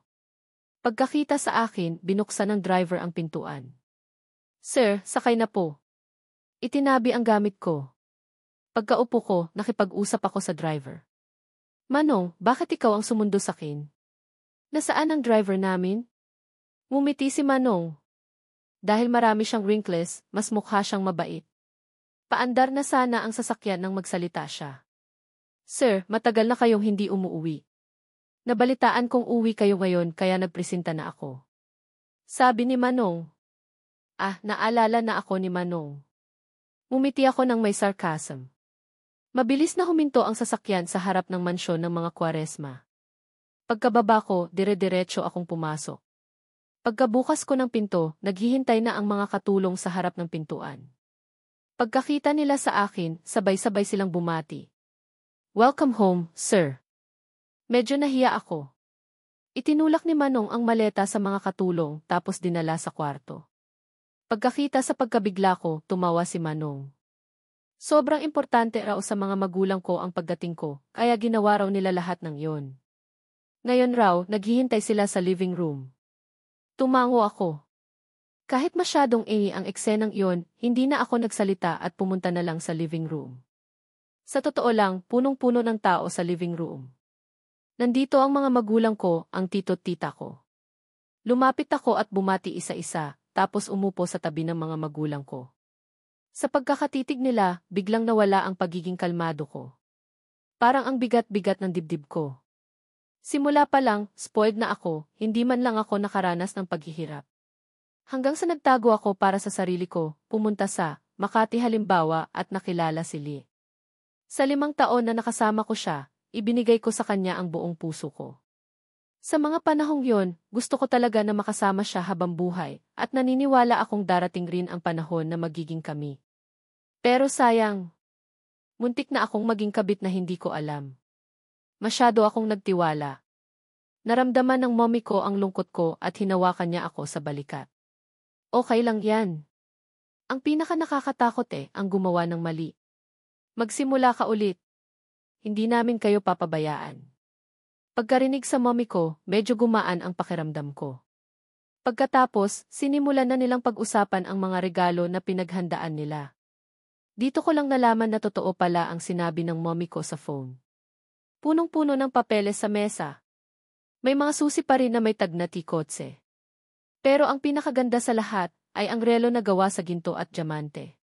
Pagkakita sa akin, binuksan ng driver ang pintuan. "Sir, sakay na po." Itinabi ang gamit ko. Pagkaupo ko, nakipag-usap ako sa driver. "Manong, bakit ikaw ang sumundo sakin? Nasaan ang driver namin?" Ngumiti si Manong. Dahil marami siyang wrinkles, mas mukha siyang mabait. Paandar na sana ang sasakyan nang magsalita siya. "Sir, matagal na kayong hindi umuuwi. Nabalitaan kong uwi kayo ngayon kaya nagpresenta na ako." Sabi ni Manong. Naalala na ako ni Manong. Ngumiti ako ng may sarcasm. Mabilis na huminto ang sasakyan sa harap ng mansyon ng mga Quaresma. Pagkababa ko, dire-diretso akong pumasok. Pagkabukas ko ng pinto, naghihintay na ang mga katulong sa harap ng pintuan. Pagkakita nila sa akin, sabay-sabay silang bumati. "Welcome home, sir." Medyo nahiya ako. Itinulak ni Manong ang maleta sa mga katulong tapos dinala sa kwarto. Pagkakita sa pagkabigla ko, tumawa si Manong. Sobrang importante raw sa mga magulang ko ang pagdating ko, kaya ginawa raw nila lahat ng yon. Ngayon raw, naghihintay sila sa living room. Tumango ako. Kahit masyadong ang eksenang iyon, hindi na ako nagsalita at pumunta na lang sa living room. Sa totoo lang, punong-puno ng tao sa living room. Nandito ang mga magulang ko, ang tito at tita ko. Lumapit ako at bumati isa-isa, tapos umupo sa tabi ng mga magulang ko. Sa pagkakatitig nila, biglang nawala ang pagiging kalmado ko. Parang ang bigat-bigat ng dibdib ko. Simula pa lang, spoiled na ako, hindi man lang ako nakaranas ng paghihirap. Hanggang sa nagtago ako para sa sarili ko, pumunta sa Makati halimbawa at nakilala si Lee. Sa 5 taon na nakasama ko siya, ibinigay ko sa kanya ang buong puso ko. Sa mga panahong yon, gusto ko talaga na makasama siya habang buhay, at naniniwala akong darating rin ang panahon na magiging kami. Pero sayang, muntik na akong maging kabit na hindi ko alam. Masyado akong nagtiwala. Naramdaman ng mommy ko ang lungkot ko at hinawakan niya ako sa balikat. Okay lang yan. Ang pinaka nakakatakot ang gumawa ng mali. Magsimula ka ulit. Hindi namin kayo papabayaan. Pagkarinig sa mommy ko, medyo gumaan ang pakiramdam ko. Pagkatapos, sinimulan na nilang pag-usapan ang mga regalo na pinaghandaan nila. Dito ko lang nalaman na totoo pala ang sinabi ng mommy ko sa phone. Punong-puno ng papeles sa mesa. May mga susi pa rin na may tag na tikotse. Pero ang pinakaganda sa lahat ay ang relo na gawa sa ginto at diamante.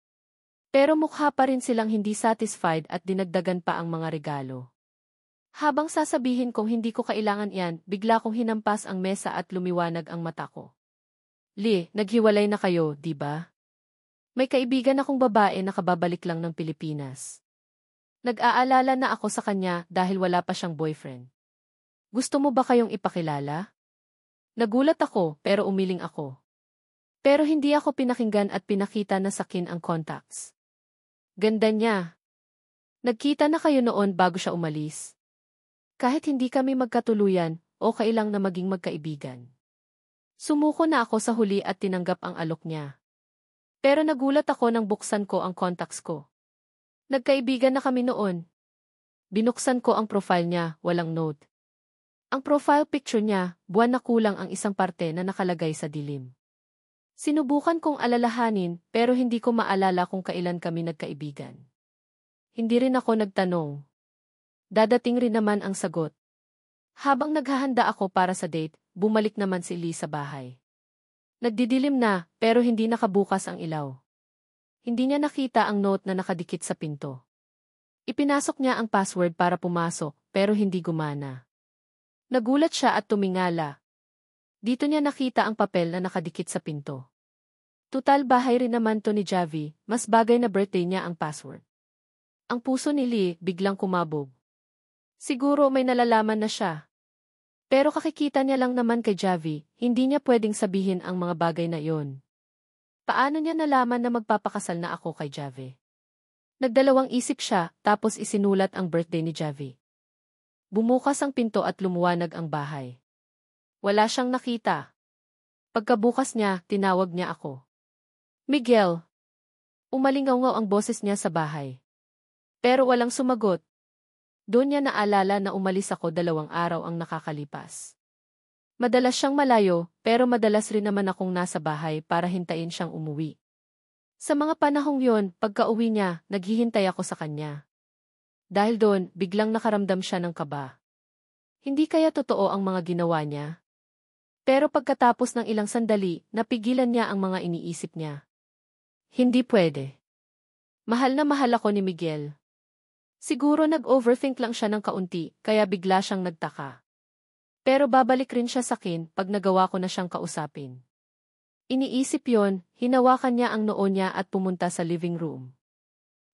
Pero mukha pa rin silang hindi satisfied at dinagdagan pa ang mga regalo. Habang sasabihin kong hindi ko kailangan yan, bigla kong hinampas ang mesa at lumiwanag ang mata ko. Lee, naghiwalay na kayo, di ba? May kaibigan akong babae na kababalik lang ng Pilipinas. Nag-aalala na ako sa kanya dahil wala pa siyang boyfriend. Gusto mo ba kayong ipakilala? Nagulat ako pero umiling ako. Pero hindi ako pinakinggan at pinakita na sakin ang contacts. Ganda niya. Nagkita na kayo noon bago siya umalis. Kahit hindi kami magkatuluyan, okay lang na maging magkaibigan. Sumuko na ako sa huli at tinanggap ang alok niya. Pero nagulat ako nang buksan ko ang contacts ko. Nagkaibigan na kami noon. Binuksan ko ang profile niya, walang note. Ang profile picture niya, buwan na kulang ang isang parte na nakalagay sa dilim. Sinubukan kong alalahanin pero hindi ko maalala kung kailan kami nagkaibigan. Hindi rin ako nagtanong. Dadating rin naman ang sagot. Habang naghahanda ako para sa date, bumalik naman si Lee sa bahay. Nagdidilim na pero hindi nakabukas ang ilaw. Hindi niya nakita ang note na nakadikit sa pinto. Ipinasok niya ang password para pumasok pero hindi gumana. Nagulat siya at tumingala. Dito niya nakita ang papel na nakadikit sa pinto. Tutal bahay rin naman to ni Javi, mas bagay na birthday niya ang password. Ang puso ni Lee biglang kumabog. Siguro may nalalaman na siya. Pero kakikita niya lang naman kay Javi, hindi niya pwedeng sabihin ang mga bagay na yon. Paano niya nalaman na magpapakasal na ako kay Javi? Nagdalawang isip siya, tapos isinulat ang birthday ni Javi. Bumukas ang pinto at lumuwanag ang bahay. Wala siyang nakita. Pagkabukas niya, tinawag niya ako. Miguel! Umalingaw-ngaw ang boses niya sa bahay. Pero walang sumagot. Doon niya naalala na umalis ako 2 araw ang nakakalipas. Madalas siyang malayo, pero madalas rin naman akong nasa bahay para hintayin siyang umuwi. Sa mga panahong yon, pagka-uwi niya, naghihintay ako sa kanya. Dahil doon, biglang nakaramdam siya ng kaba. Hindi kaya totoo ang mga ginawa niya? Pero pagkatapos ng ilang sandali, napigilan niya ang mga iniisip niya. Hindi pwede. Mahal na mahal ako ni Miguel. Siguro nag-overthink lang siya ng kaunti, kaya bigla siyang nagtaka. Pero babalik rin siya sa akin pag nagawa ko na siyang kausapin. Iniisip yon, hinawakan niya ang noo niya at pumunta sa living room.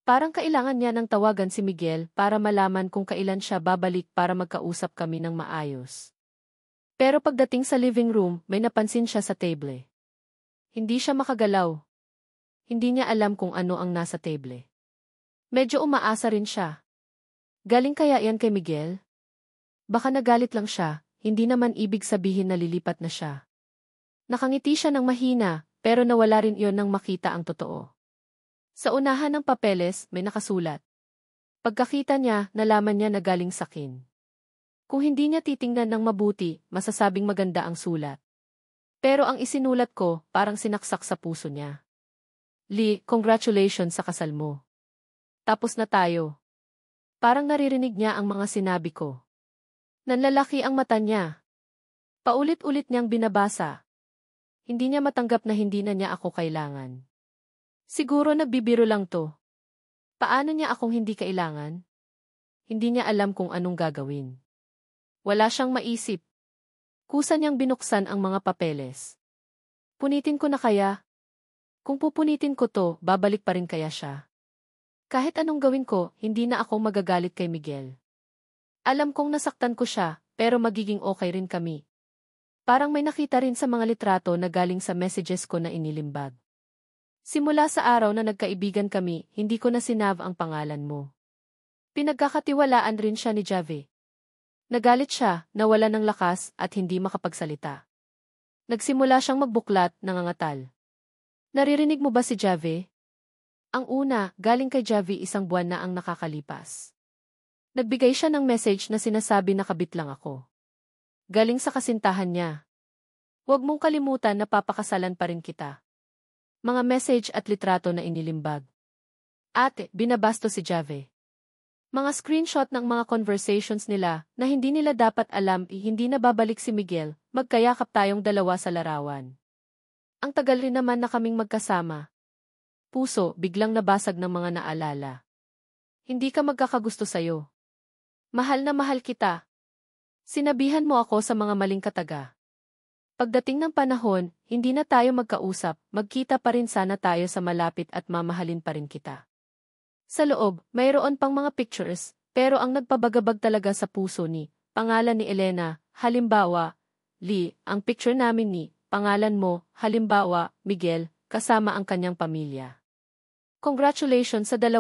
Parang kailangan niya ng tawagan si Miguel para malaman kung kailan siya babalik para magkausap kami ng maayos. Pero pagdating sa living room, may napansin siya sa table. Hindi siya makagalaw. Hindi niya alam kung ano ang nasa table. Medyo umaasa rin siya. Galing kaya yan kay Miguel? Baka nagalit lang siya, hindi naman ibig sabihin na lilipat na siya. Nakangiti siya ng mahina, pero nawala rin iyon nang makita ang totoo. Sa unahan ng papeles, may nakasulat. Pagkakita niya, nalaman niya na galing sa akin. Kung hindi niya titingnan ng mabuti, masasabing maganda ang sulat. Pero ang isinulat ko, parang sinaksak sa puso niya. Lee, congratulations sa kasal mo. Tapos na tayo. Parang naririnig niya ang mga sinabi ko. Nanlalaki ang mata niya. Paulit-ulit niyang binabasa. Hindi niya matanggap na hindi na niya ako kailangan. Siguro nagbibiro lang to. Paano niya akong hindi kailangan? Hindi niya alam kung anong gagawin. Wala siyang maisip. Kusa niyang binuksan ang mga papeles. Punitin ko na kaya? Kung pupunitin ko to, babalik pa rin kaya siya? Kahit anong gawin ko, hindi na ako magagalit kay Miguel. Alam kong nasaktan ko siya, pero magiging okay rin kami. Parang may nakita rin sa mga litrato na galing sa messages ko na inilimbag. Simula sa araw na nagkaibigan kami, hindi ko na sinav ang pangalan mo. Pinagkakatiwalaan rin siya ni Javi. Nagalit siya, nawala ng lakas at hindi makapagsalita. Nagsimula siyang magbuklat, nangangatal. Naririnig mo ba si Javi? Ang una, galing kay Javi 1 buwan na ang nakakalipas. Nagbigay siya ng message na sinasabi na kabit lang ako. Galing sa kasintahan niya. Huwag mong kalimutan na papakasalan pa rin kita. Mga message at litrato na inilimbag. Ate, binabasto si Javi. Mga screenshot ng mga conversations nila na hindi nila dapat alam hindi na babalik si Miguel, magkayakap tayong 2 sa larawan. Ang tagal rin naman na kaming magkasama. Puso, biglang nabasag ng mga naalala. Hindi ka magkakagusto sa'yo. Mahal na mahal kita. Sinabihan mo ako sa mga maling kataga. Pagdating ng panahon, hindi na tayo magkausap, magkita pa rin sana tayo sa malapit at mamahalin pa rin kita. Sa loob, mayroon pang mga pictures, pero ang nagpabagabag talaga sa puso ni, pangalan ni Elena, halimbawa, Lee, ang picture namin ni, pangalan mo, halimbawa, Miguel, kasama ang kanyang pamilya. Congratulations sa 2.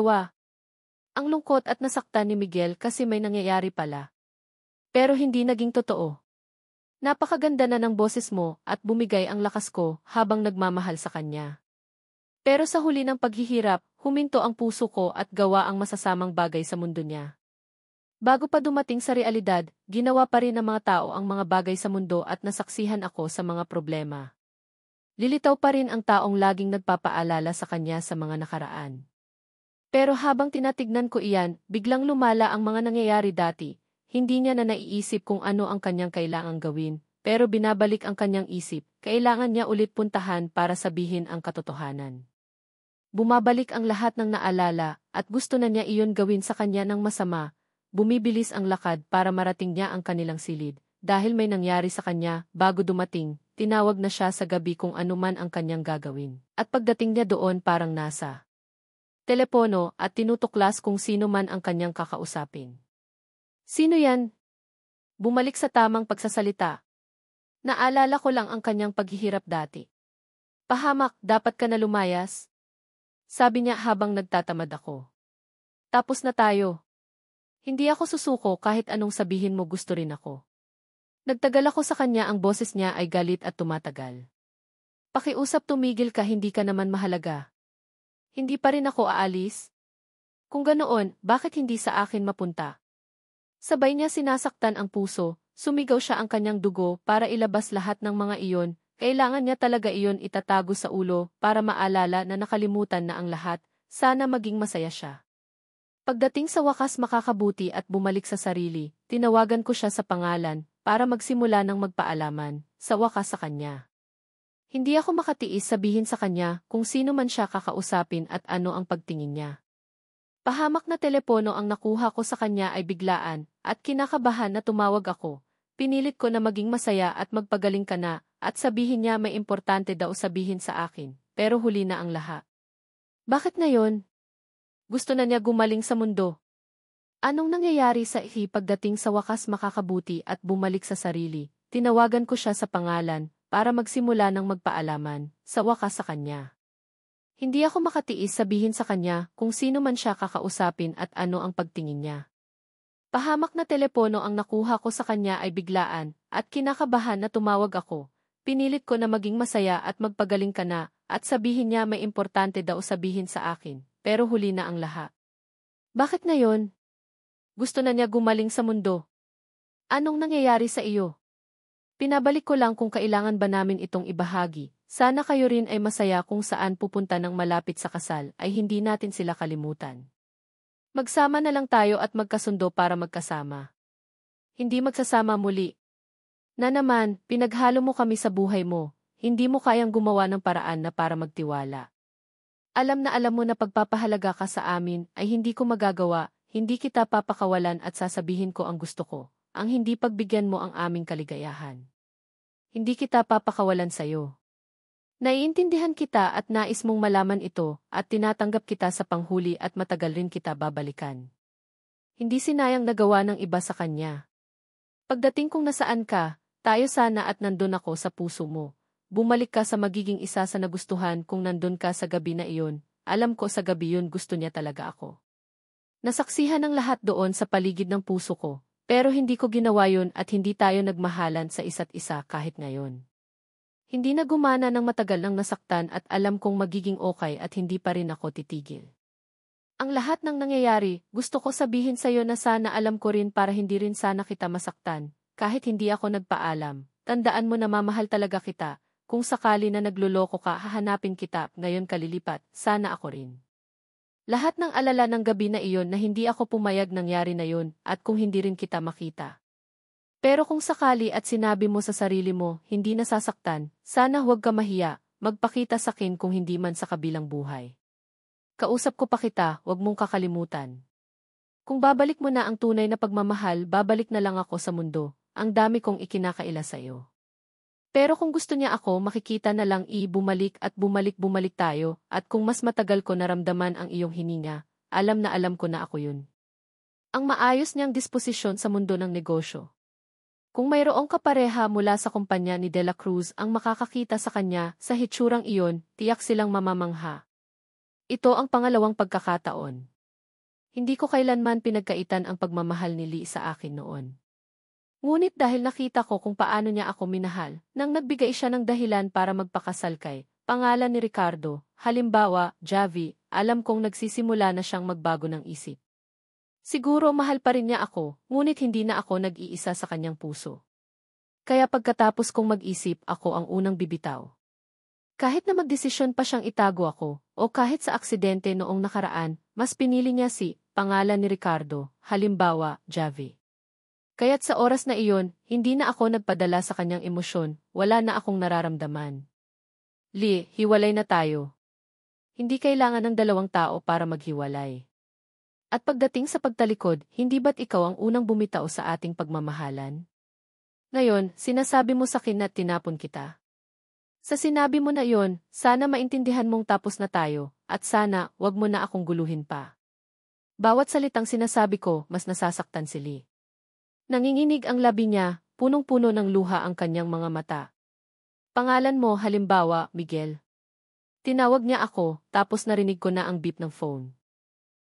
Ang lungkot at nasaktan ni Miguel kasi may nangyayari pala. Pero hindi naging totoo. Napakaganda na ng boses mo at bumigay ang lakas ko habang nagmamahal sa kanya. Pero sa huli ng paghihirap, huminto ang puso ko at gawa ang masasamang bagay sa mundo niya. Bago pa dumating sa realidad, ginawa pa rin ng mga tao ang mga bagay sa mundo at nasaksihan ako sa mga problema. Lilitaw pa rin ang taong laging nagpapaalala sa kanya sa mga nakaraan. Pero habang tinatignan ko iyan, biglang lumala ang mga nangyayari dati. Hindi niya na naiisip kung ano ang kanyang kailangang gawin, pero binabalik ang kanyang isip, kailangan niya ulit puntahan para sabihin ang katotohanan. Bumabalik ang lahat ng naalala, at gusto na niya iyon gawin sa kanya ng masama. Bumibilis ang lakad para marating niya ang kanilang silid. Dahil may nangyari sa kanya, bago dumating, tinawag na siya sa gabi kung ano man ang kanyang gagawin. At pagdating niya doon parang nasa telepono at tinutuklas kung sino man ang kanyang kakausapin. Sino yan? Bumalik sa tamang pagsasalita. Naalala ko lang ang kanyang paghihirap dati. Pahamak, dapat ka na lumayas. Sabi niya habang nagtatamad ako. Tapos na tayo. Hindi ako susuko kahit anong sabihin mo, gusto rin ako. Nagtagal ako sa kanya, ang boses niya ay galit at tumatagal. Pakiusap, tumigil ka, hindi ka naman mahalaga. Hindi pa rin ako aalis? Kung ganoon, bakit hindi sa akin mapunta? Sabay niya sinasaktan ang puso, sumigaw siya ang kanyang dugo para ilabas lahat ng mga iyon, kailangan niya talaga iyon itatago sa ulo para maalala na nakalimutan na ang lahat, sana maging masaya siya. Pagdating sa wakas makakabuti at bumalik sa sarili, tinawagan ko siya sa pangalan para magsimula ng magpaalaman, sa wakas sa kanya. Hindi ako makatiis sabihin sa kanya kung sino man siya kakausapin at ano ang pagtingin niya. Pahamak na telepono ang nakuha ko sa kanya ay biglaan, at kinakabahan na tumawag ako. Pinilit ko na maging masaya at magpagaling ka na, at sabihin niya may importante daw sabihin sa akin, pero huli na ang lahat. Bakit ngayon? Gusto na niya gumaling sa mundo. Anong nangyayari sa pagdating sa wakas makakabuti at bumalik sa sarili? Tinawagan ko siya sa pangalan, para magsimula ng magpaalaman, sa wakas sa kanya. Hindi ako makatiis sabihin sa kanya kung sino man siya kakausapin at ano ang pagtingin niya. Pahamak na telepono ang nakuha ko sa kanya ay biglaan, at kinakabahan na tumawag ako. Pinilit ko na maging masaya at magpagaling ka na, at sabihin niya may importante daw sabihin sa akin, pero huli na ang lahat. Bakit ngayon? Gusto na niya gumaling sa mundo. Anong nangyayari sa iyo? Pinabalik ko lang kung kailangan ba namin itong ibahagi. Sana kayo rin ay masaya kung saan pupunta ng malapit sa kasal ay hindi natin sila kalimutan. Magsama na lang tayo at magkasundo para magkasama. Hindi magsasama muli. Na naman, pinaghalo mo kami sa buhay mo, hindi mo kayang gumawa ng paraan na para magtiwala. Alam na alam mo na pagpapahalaga ka sa amin ay hindi ko magagawa, hindi kita papakawalan at sasabihin ko ang gusto ko. Ang hindi pagbigyan mo ang aming kaligayahan. Hindi kita papakawalan sa'yo. Naiintindihan kita at nais mong malaman ito at tinatanggap kita sa panghuli at matagal rin kita babalikan. Hindi sinayang nagawa ng iba sa kanya. Pagdating kung nasaan ka, tayo sana at nandun ako sa puso mo. Bumalik ka sa magiging isa sa nagustuhan kung nandun ka sa gabi na iyon. Alam ko sa gabi yun gusto niya talaga ako. Nasaksihan ng lahat doon sa paligid ng puso ko. Pero hindi ko ginawa yun at hindi tayo nagmahalan sa isa't isa kahit ngayon. Hindi na gumana ng matagal nang nasaktan at alam kong magiging okay at hindi pa rin ako titigil. Ang lahat ng nangyayari, gusto ko sabihin sa'yo na sana alam ko rin para hindi rin sana kita masaktan, kahit hindi ako nagpaalam. Tandaan mo na mamahal talaga kita, kung sakali na nagluloko ka hahanapin kita, ngayon kalilipat, sana ako rin. Lahat ng alala ng gabi na iyon na hindi ako pumayag nangyari na yun at kung hindi rin kita makita. Pero kung sakali at sinabi mo sa sarili mo, hindi nasasaktan, sana huwag ka mahiya, magpakita sa akin kung hindi man sa kabilang buhay. Kausap ko pa kita, huwag mong kakalimutan. Kung babalik mo na ang tunay na pagmamahal, babalik na lang ako sa mundo, ang dami kong ikinakaila sa iyo. Pero kung gusto niya ako, makikita na lang bumalik at bumalik tayo, at kung mas matagal ko naramdaman ang iyong hininga, alam na alam ko na ako yun. Ang maayos niyang disposisyon sa mundo ng negosyo. Kung mayroong kapareha mula sa kumpanya ni De La Cruz ang makakakita sa kanya sa hitsurang iyon, tiyak silang mamamangha. Ito ang pangalawang pagkakataon. Hindi ko kailanman pinagkaitan ang pagmamahal ni Lee sa akin noon. Ngunit dahil nakita ko kung paano niya ako minahal, nang nagbigay siya ng dahilan para magpakasal kay pangalan ni Ricardo, halimbawa, Javi, alam kong nagsisimula na siyang magbago ng isip. Siguro mahal pa rin niya ako, ngunit hindi na ako nag-iisa sa kanyang puso. Kaya pagkatapos kong mag-isip, ako ang unang bibitaw. Kahit na magdesisyon pa siyang itago ako, o kahit sa aksidente noong nakaraan, mas pinili niya si pangalan ni Ricardo, halimbawa, Javi. Kaya't sa oras na iyon, hindi na ako nagpadala sa kanyang emosyon, wala na akong nararamdaman. Lee, hiwalay na tayo. Hindi kailangan ng dalawang tao para maghiwalay. At pagdating sa pagtalikod, hindi ba't ikaw ang unang bumitaw sa ating pagmamahalan? Ngayon, sinasabi mo sa akin na tinapon kita. Sa sinabi mo na iyon, sana maintindihan mong tapos na tayo, at sana, wag mo na akong guluhin pa. Bawat salitang sinasabi ko, mas nasasaktan si Lee. Nanginginig ang labi niya, punong-puno ng luha ang kanyang mga mata. Pangalan mo, halimbawa, Miguel. Tinawag niya ako, tapos narinig ko na ang beep ng phone.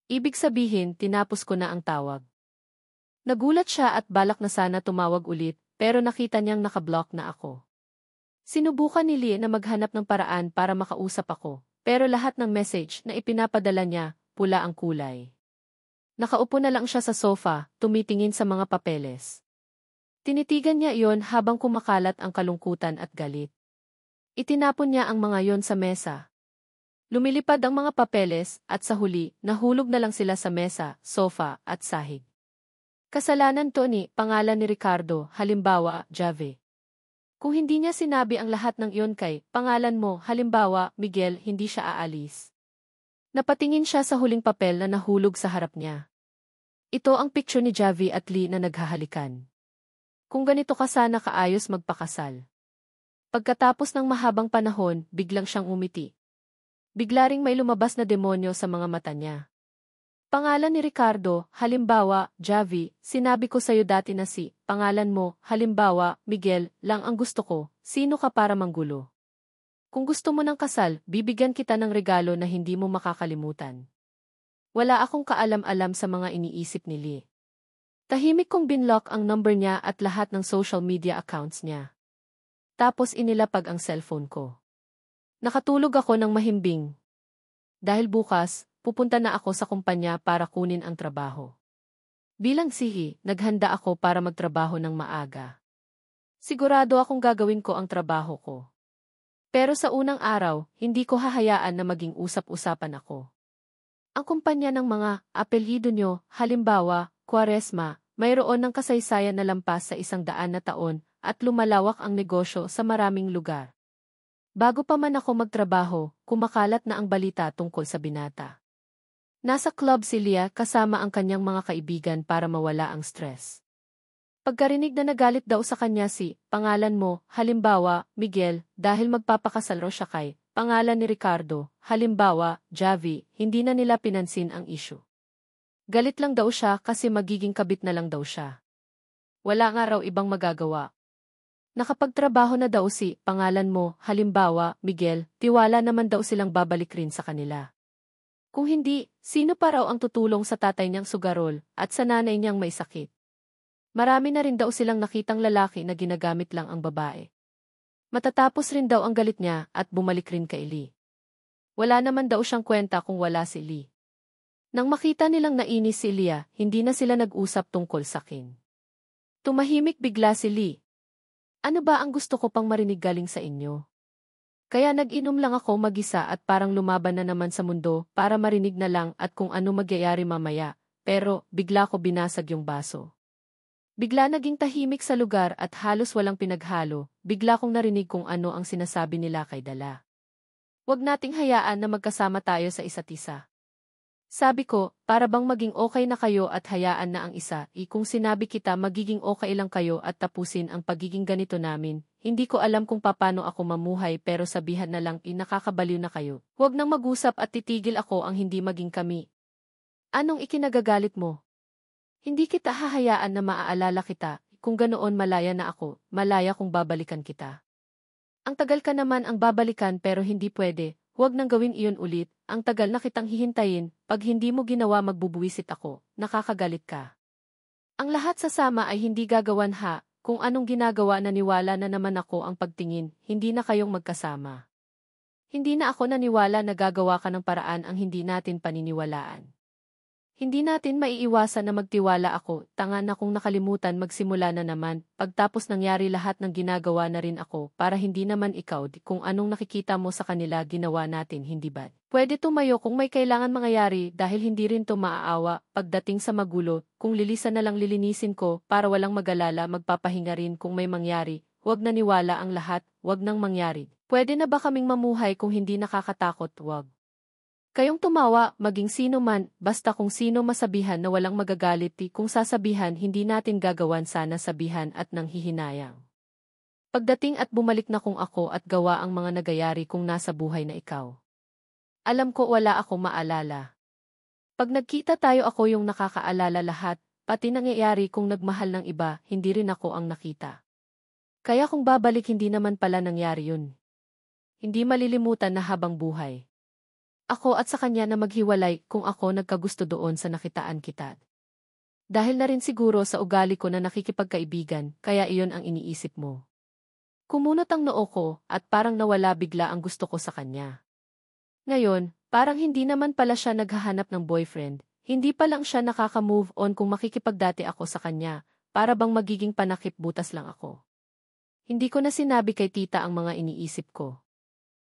Ibig sabihin, tinapos ko na ang tawag. Nagulat siya at balak na sana tumawag ulit, pero nakita niyang nakablock na ako. Sinubukan ni Lee na maghanap ng paraan para makausap ako, pero lahat ng message na ipinapadala niya, pula ang kulay. Nakaupo na lang siya sa sofa, tumitingin sa mga papeles. Tinitigan niya iyon habang kumakalat ang kalungkutan at galit. Itinapon niya ang mga iyon sa mesa. Lumilipad ang mga papeles at sa huli, nahulog na lang sila sa mesa, sofa at sahig. Kasalanan to ni pangalan ni Ricardo, halimbawa, Javi. Kung hindi niya sinabi ang lahat ng iyon kay pangalan mo, halimbawa, Miguel, hindi siya aalis. Napatingin siya sa huling papel na nahulog sa harap niya. Ito ang picture ni Javi at Lee na naghahalikan. Kung ganito ka sana kaayos magpakasal. Pagkatapos ng mahabang panahon, biglang siyang umiti. Bigla ring may lumabas na demonyo sa mga mata niya. Pangalan ni Ricardo, halimbawa, Javi, sinabi ko sa'yo dati na si pangalan mo, halimbawa, Miguel, lang ang gusto ko, sino ka para manggulo? Kung gusto mo ng kasal, bibigyan kita ng regalo na hindi mo makakalimutan. Wala akong kaalam-alam sa mga iniisip ni Lee. Tahimik kong binlock ang number niya at lahat ng social media accounts niya. Tapos inilapag ang cellphone ko. Nakatulog ako ng mahimbing. Dahil bukas, pupunta na ako sa kumpanya para kunin ang trabaho. Bilang sihi, naghanda ako para magtrabaho ng maaga. Sigurado akong gagawin ko ang trabaho ko. Pero sa unang araw, hindi ko hahayaan na maging usap-usapan ako. Ang kumpanya ng mga apelyido nyo, halimbawa, Quaresma, mayroon ng kasaysayan na lampas sa 100 na taon at lumalawak ang negosyo sa maraming lugar. Bago pa man ako magtrabaho, kumakalat na ang balita tungkol sa binata. Nasa club si Lia kasama ang kanyang mga kaibigan para mawala ang stress. Pagkarinig na nagalit daw sa kanya si pangalan mo, halimbawa, Miguel, dahil magpapakasal raw siya kay pangalan ni Ricardo, halimbawa, Javi, hindi na nila pinansin ang issue. Galit lang daw siya kasi magiging kabit na lang daw siya. Wala nga raw ibang magagawa. Nakapagtrabaho na daw si pangalan mo, halimbawa, Miguel, tiwala naman daw silang babalik rin sa kanila. Kung hindi, sino pa raw ang tutulong sa tatay niyang sugarol at sa nanay niyang may sakit? Marami na rin daw silang nakitang lalaki na ginagamit lang ang babae. Matatapos rin daw ang galit niya at bumalik rin kay Lee. Wala naman daw siyang kwenta kung wala si Lee. Nang makita nilang nainis si Lia, hindi na sila nag-usap tungkol sa akin. Tumahimik bigla si Lee. Ano ba ang gusto ko pang marinig galing sa inyo? Kaya nag-inom lang ako mag-isa at parang lumaban na naman sa mundo para marinig na lang at kung ano magyayari mamaya, pero bigla ko binasag yung baso. Bigla naging tahimik sa lugar at halos walang pinaghalo, bigla kong narinig kung ano ang sinasabi nila kay Dala. Huwag nating hayaan na magkasama tayo sa isa't isa. Sabi ko, para bang maging okay na kayo at hayaan na ang isa, kung sinabi kita magiging okay lang kayo at tapusin ang pagiging ganito namin, hindi ko alam kung paano ako mamuhay pero sabihan na lang nakakabaliw na kayo. Huwag nang mag-usap at titigil ako ang hindi maging kami. Anong ikinagagalit mo? Hindi kita hahayaan na maaalala kita, kung ganoon malaya na ako, malaya kung babalikan kita. Ang tagal ka naman ang babalikan pero hindi pwede, huwag nang gawin iyon ulit, ang tagal na kitang hihintayin, pag hindi mo ginawa magbubuwisit ako, nakakagalit ka. Ang lahat sasama ay hindi gagawan ha, kung anong ginagawa naniwala na naman ako ang pagtingin, hindi na kayong magkasama. Hindi na ako naniwala na gagawa ka ng paraan ang hindi natin paniniwalaan. Hindi natin maiiwasan na magtiwala ako, tanga na kung nakalimutan magsimula na naman, pagtapos nangyari lahat ng ginagawa na rin ako para hindi naman ikaw kung anong nakikita mo sa kanila ginawa natin hindi ba? Pwede tumayo kung may kailangan mangyayari dahil hindi rin to maaawa, pagdating sa magulo, kung lilisan na lang lilinisin ko para walang mag-alala magpapahinga rin kung may mangyari, huwag naniwala ang lahat, huwag nang mangyari. Pwede na ba kaming mamuhay kung hindi nakakatakot, huwag. Kayong tumawa, maging sino man, basta kung sino masabihan na walang magagalit kung sasabihan hindi natin gagawan sana sabihan at nang hihinayang. Pagdating at bumalik na kung ako at gawa ang mga nagayari kung nasa buhay na ikaw. Alam ko wala ako maalala. Pag nagkita tayo ako yung nakakaalala lahat, pati nangyayari kung nagmahal ng iba, hindi rin ako ang nakita. Kaya kung babalik hindi naman pala nangyari yun. Hindi malilimutan na habang buhay. Ako at sa kanya na maghiwalay kung ako nagkagusto doon sa nakitaan kita. Dahil na rin siguro sa ugali ko na nakikipagkaibigan, kaya iyon ang iniisip mo. Kumunot ang noo ko at parang nawala bigla ang gusto ko sa kanya. Ngayon, parang hindi naman pala siya naghahanap ng boyfriend, hindi pa lang siya nakaka-move on kung makikipagdati ako sa kanya, para bang magiging panakip butas lang ako. Hindi ko na sinabi kay tita ang mga iniisip ko.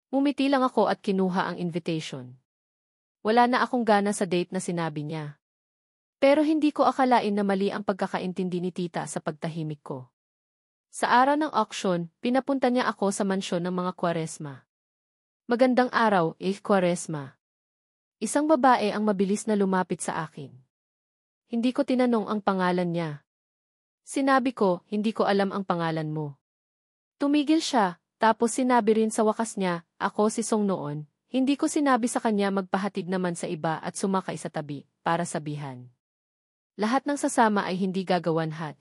Ngumiti lang ako at kinuha ang invitation. Wala na akong gana sa date na sinabi niya. Pero hindi ko akalain na mali ang pagkakaintindi ni tita sa pagtahimik ko. Sa araw ng auction, pinapunta niya ako sa mansyon ng mga Kwaresma. Magandang araw, Kwaresma. Isang babae ang mabilis na lumapit sa akin. Hindi ko tinanong ang pangalan niya. Sinabi ko, hindi ko alam ang pangalan mo. Tumigil siya. Tapos sinabi rin sa wakas niya, ako si Song noon, hindi ko sinabi sa kanya magpahatid naman sa iba at sumakay sa tabi, para sabihan. Lahat ng sasama ay hindi gagawanhat.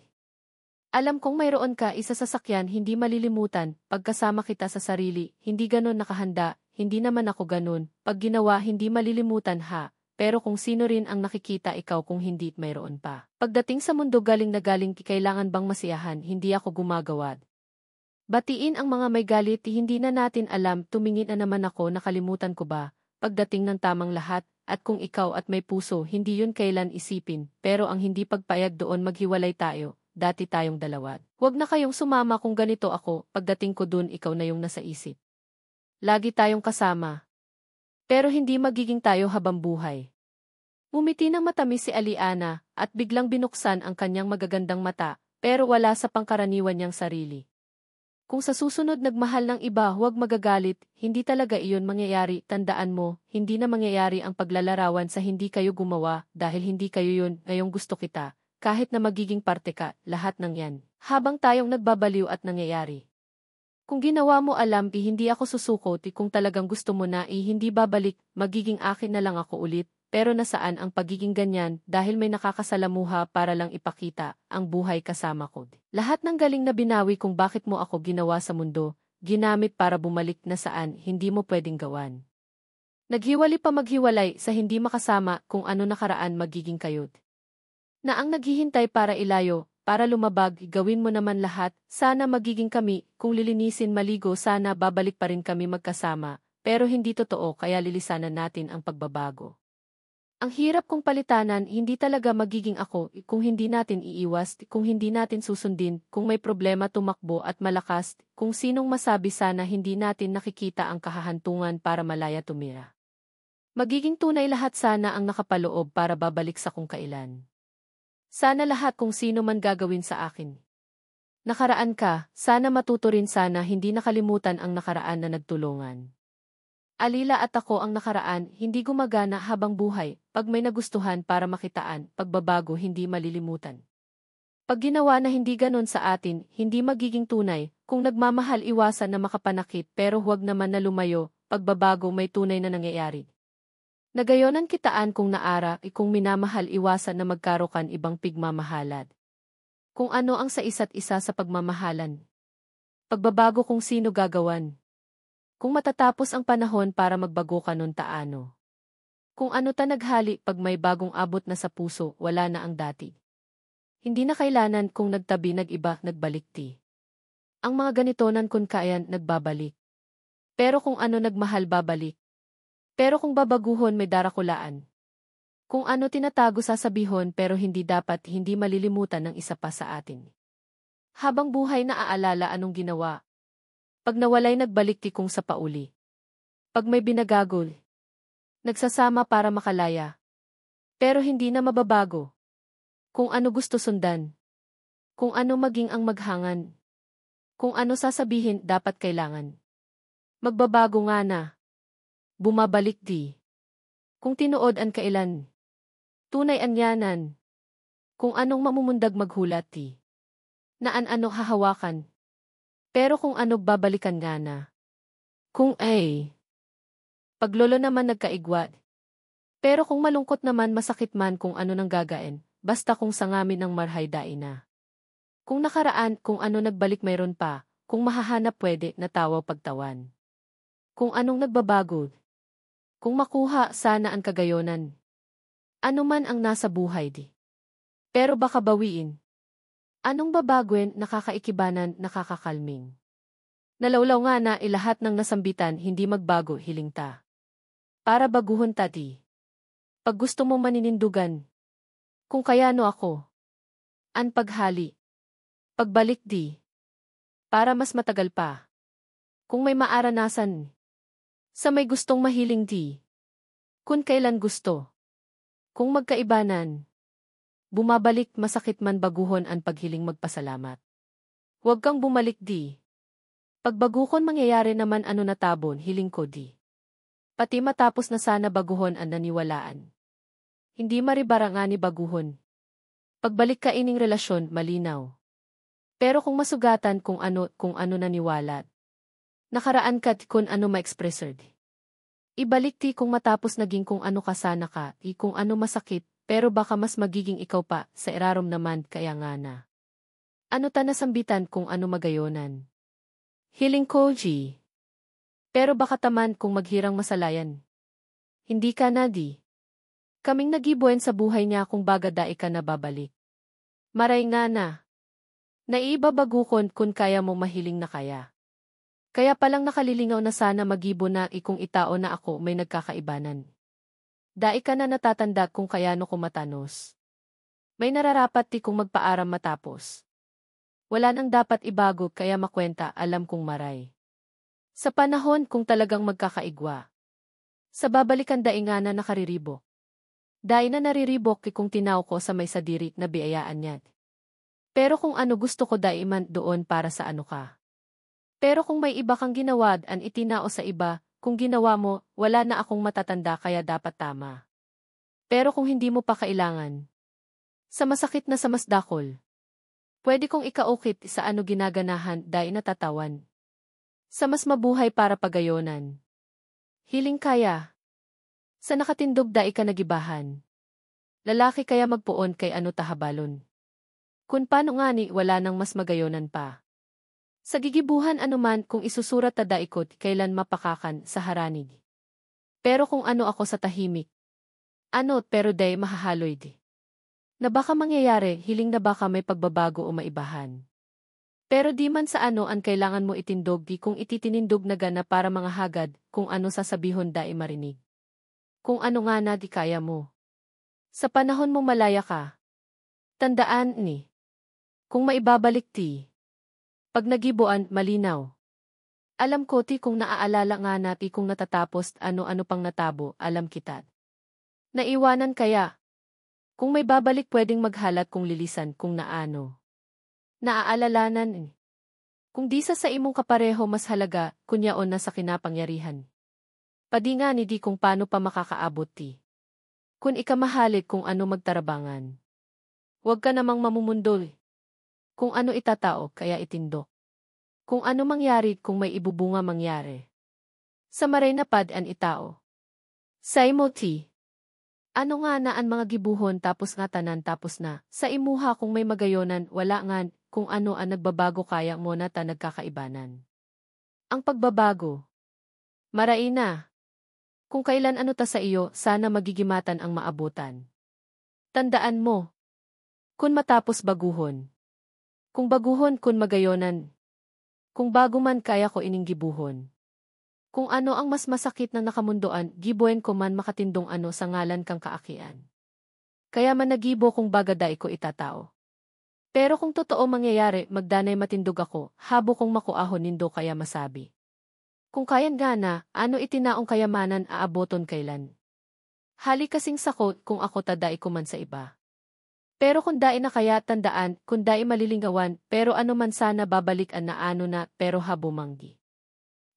Alam kong mayroon ka isa sa sasakyan hindi malilimutan, pagkasama kita sa sarili, hindi ganon nakahanda, hindi naman ako ganon, pag ginawa hindi malilimutan ha, pero kung sino rin ang nakikita ikaw kung hindi mayroon pa. Pagdating sa mundo galing na galing kailangan bang masiyahan, hindi ako gumagawad. Batiin ang mga may galit hindi na natin alam tumingin na naman ako nakalimutan ko ba, pagdating ng tamang lahat, at kung ikaw at may puso hindi yun kailan isipin, pero ang hindi pagpayag doon maghiwalay tayo, dati tayong dalawa. Huwag na kayong sumama kung ganito ako, pagdating ko dun ikaw na yung nasa isip. Lagi tayong kasama. Pero hindi magiging tayo habang buhay. Umiti ng matamis si Aliana, at biglang binuksan ang kanyang magagandang mata, pero wala sa pangkaraniwan niyang sarili. Kung sa susunod nagmahal ng iba huwag magagalit, hindi talaga iyon mangyayari, tandaan mo, hindi na mangyayari ang paglalarawan sa hindi kayo gumawa, dahil hindi kayo yun, ngayong gusto kita, kahit na magiging parte ka, lahat ng yan, habang tayong nagbabaliw at nangyayari. Kung ginawa mo alam hindi ako susuko kung talagang gusto mo na hindi babalik, magiging akin na lang ako ulit. Pero nasaan ang pagiging ganyan dahil may nakakasalamuha para lang ipakita ang buhay kasama ko. Lahat ng galing na binawi kung bakit mo ako ginawa sa mundo, ginamit para bumalik na saan hindi mo pwedeng gawan. Naghiwalay pa maghiwalay sa hindi makasama kung ano nakaraan magiging kayod. Na ang naghihintay para ilayo, para lumabag, gawin mo naman lahat, sana magiging kami, kung lilinisin maligo sana babalik pa rin kami magkasama, pero hindi totoo kaya lilisanan natin ang pagbabago. Ang hirap kong palitanan, hindi talaga magiging ako kung hindi natin iiwas, kung hindi natin susundin, kung may problema tumakbo at malakas, kung sinong masabi sana hindi natin nakikita ang kahahantungan para malaya tumira. Magiging tunay lahat sana ang nakapaloob para babalik sa kung kailan. Sana lahat kung sino man gagawin sa akin. Nakaraan ka, sana matuto rin sana hindi nakalimutan ang nakaraan na nagtulungan. Alila at ako ang nakaraan, hindi gumagana habang buhay, pag may nagustuhan para makitaan, pagbabago hindi malilimutan. Pag ginawa na hindi ganon sa atin, hindi magiging tunay, kung nagmamahal iwasan na makapanakit pero huwag naman na lumayo, pagbabago may tunay na nangyayari. Nagayonan kitaan kung naara, kung minamahal iwasan na magkarokan ibang pigmamahalad. Kung ano ang sa isa't isa sa pagmamahalan. Pagbabago kung sino gagawan. Kung matatapos ang panahon para magbago ka nun taano. Kung ano ta naghali pag may bagong abot na sa puso, wala na ang dati. Hindi na kailanan kung nagtabi nag-iba nagbalik ti. Ang mga ganitonan kun kayan nagbabalik. Pero kung ano nagmahal babalik. Pero kung babaguhon may darakulaan. Kung ano tinatago sasabihon pero hindi dapat hindi malilimutan ng isa pa sa atin. Habang buhay naaalala anong ginawa. Pag nawalay nagbalik ti kung sa pauli. Pag may binagagol. Nagsasama para makalaya. Pero hindi na mababago. Kung ano gusto sundan. Kung ano maging ang maghangan. Kung ano sasabihin dapat kailangan. Magbabago nga na. Bumabalik di. Kung tinuod ang kailan. Tunay anyanan. Kung anong mamumundag maghulat ti. Naan ano hahawakan. Pero kung ano babalikan nga na. Kung ay. Paglolo naman nagkaigwat. Pero kung malungkot naman masakit man kung ano nang gagain. Basta kung sangamin ng marhay dain na. Kung nakaraan, kung ano nagbalik mayroon pa, kung mahahanap pwede, natawa pagtawan. Kung anong nagbabago. Kung makuha, sana ang kagayonan. Ano man ang nasa buhay di. Pero baka bawiin. Anong babagwen, nakakaikibanan, nakakakalming. Nalawlaw nga na ilahat ng nasambitan, hindi magbago, hiling ta. Para baguhon ta di. Pag gusto mo maninindugan. Kung kayano ako. An paghali. Pagbalik di. Para mas matagal pa. Kung may maaranasan. Sa may gustong mahiling di. Kung kailan gusto. Kung magkaibanan. Bumabalik masakit man baguhon ang paghiling magpasalamat. Huwag kang bumalik di. Pagbagukon mangyayari naman ano natabon hiling ko di. Pati matapos na sana baguhon ang naniwalaan. Hindi maribara nga ni baguhon. Pagbalik ka ining relasyon malinaw. Pero kung masugatan kung ano naniwalat. Nakaraan ka kung ano ma-expressor di. Ibalik ti kung matapos naging kung ano kasana ka, kung ano masakit, pero baka mas magiging ikaw pa, sa irarom naman kaya nga na. Ano ta nasambitan kung ano magayonan? Hiling ko, G. Pero baka taman kung maghirang masalayan. Hindi ka na di. Kaming nagibuen sa buhay niya kung baga dae ka na babalik. Maray nga na. Naibabagukon kung kaya mo mahiling na kaya. Kaya palang nakalilingaw na sana magibo na ikung itao na ako may nagkakaibanan. Dai ka na natatanda kung kayano ko matanos. May nararapat ti kung magpaaram matapos. Wala nang dapat ibago kaya makwenta alam kong maray. Sa panahon kung talagang magkakaigwa. Sa babalikan dai nga na nakariribok. Dai na nariribok kung tinaw ko sa may sadiri na biyayaan niya. Pero kung ano gusto ko daiman doon para sa ano ka. Pero kung may iba kang ginawad an itinao sa iba, kung ginawa mo, wala na akong matatanda kaya dapat tama. Pero kung hindi mo pa kailangan. Sa masakit na sa masdakol. Pwede kong ikaukit sa ano ginaganahan dai natatawan. Sa mas mabuhay para pagayonan. Hiling kaya. Sa nakatindog dai ka nagibahan. Lalaki kaya magpuon kay ano tahabalon. Kung paano nga ni wala nang mas magayonan pa. Sa gigibuhan anuman kung isusurat ta daikot kailan mapakakan sa haranig. Pero kung ano ako sa tahimik. Ano pero day mahahaloy di. Na baka mangyayari hiling na baka may pagbabago o maibahan. Pero di man sa ano ang kailangan mo itindog di kung ititinindog na gana para mga hagad kung ano sasabihon dai marinig. Kung ano nga na di kaya mo. Sa panahon mo malaya ka. Tandaan ni. Kung maibabalik ti. Pag nagibuan, malinaw. Alam ko ti kung naaalala nga nati kung natatapos ano-ano pang natabo, alam kita. Naiwanan kaya. Kung may babalik pwedeng maghalat kung lilisan kung naano. Naaalalanan eh. Kung di sa imong kapareho mas halaga, kunyaon na sa kinapangyarihan. Padi nga ni di kung paano pa makakaabot ti. Kung ikamahalit kung ano magtarabangan. Huwag ka namang mamumundol. Kung ano itatao, kaya itindok. Kung ano mangyari, kung may ibubunga mangyari. Sa maray napad an itao. Sa imo ti. Ano nga na ang mga gibuhon tapos nga tanan tapos na. Sa imuha kung may magayonan, wala ngan, kung ano ang nagbabago kaya mo na ta nagkakaibanan. Ang pagbabago. Maray na. Kung kailan ano ta sa iyo, sana magigimatan ang maabutan. Tandaan mo. Kung matapos baguhon. Kung baguhon kun magayonan. Kung bago man kaya ko ining gibuhon. Kung ano ang mas masakit na nakamundoan, gibuhen ko man makatindong ano sa ngalan kang kaakian. Kaya man nagibo kung bagaday ko itatao. Pero kung totoo mangyayari, magdanay matindog ako, habo kong makuahon nindo kaya masabi. Kung kayan gana, ano itinaong kayamanan aaboton kailan? Hali kasing sakot kung ako taday ko man sa iba. Pero kung dai na kaya tandaan, kung dai malilingawan, pero ano man sana babalikan na ano na, pero habo manggi.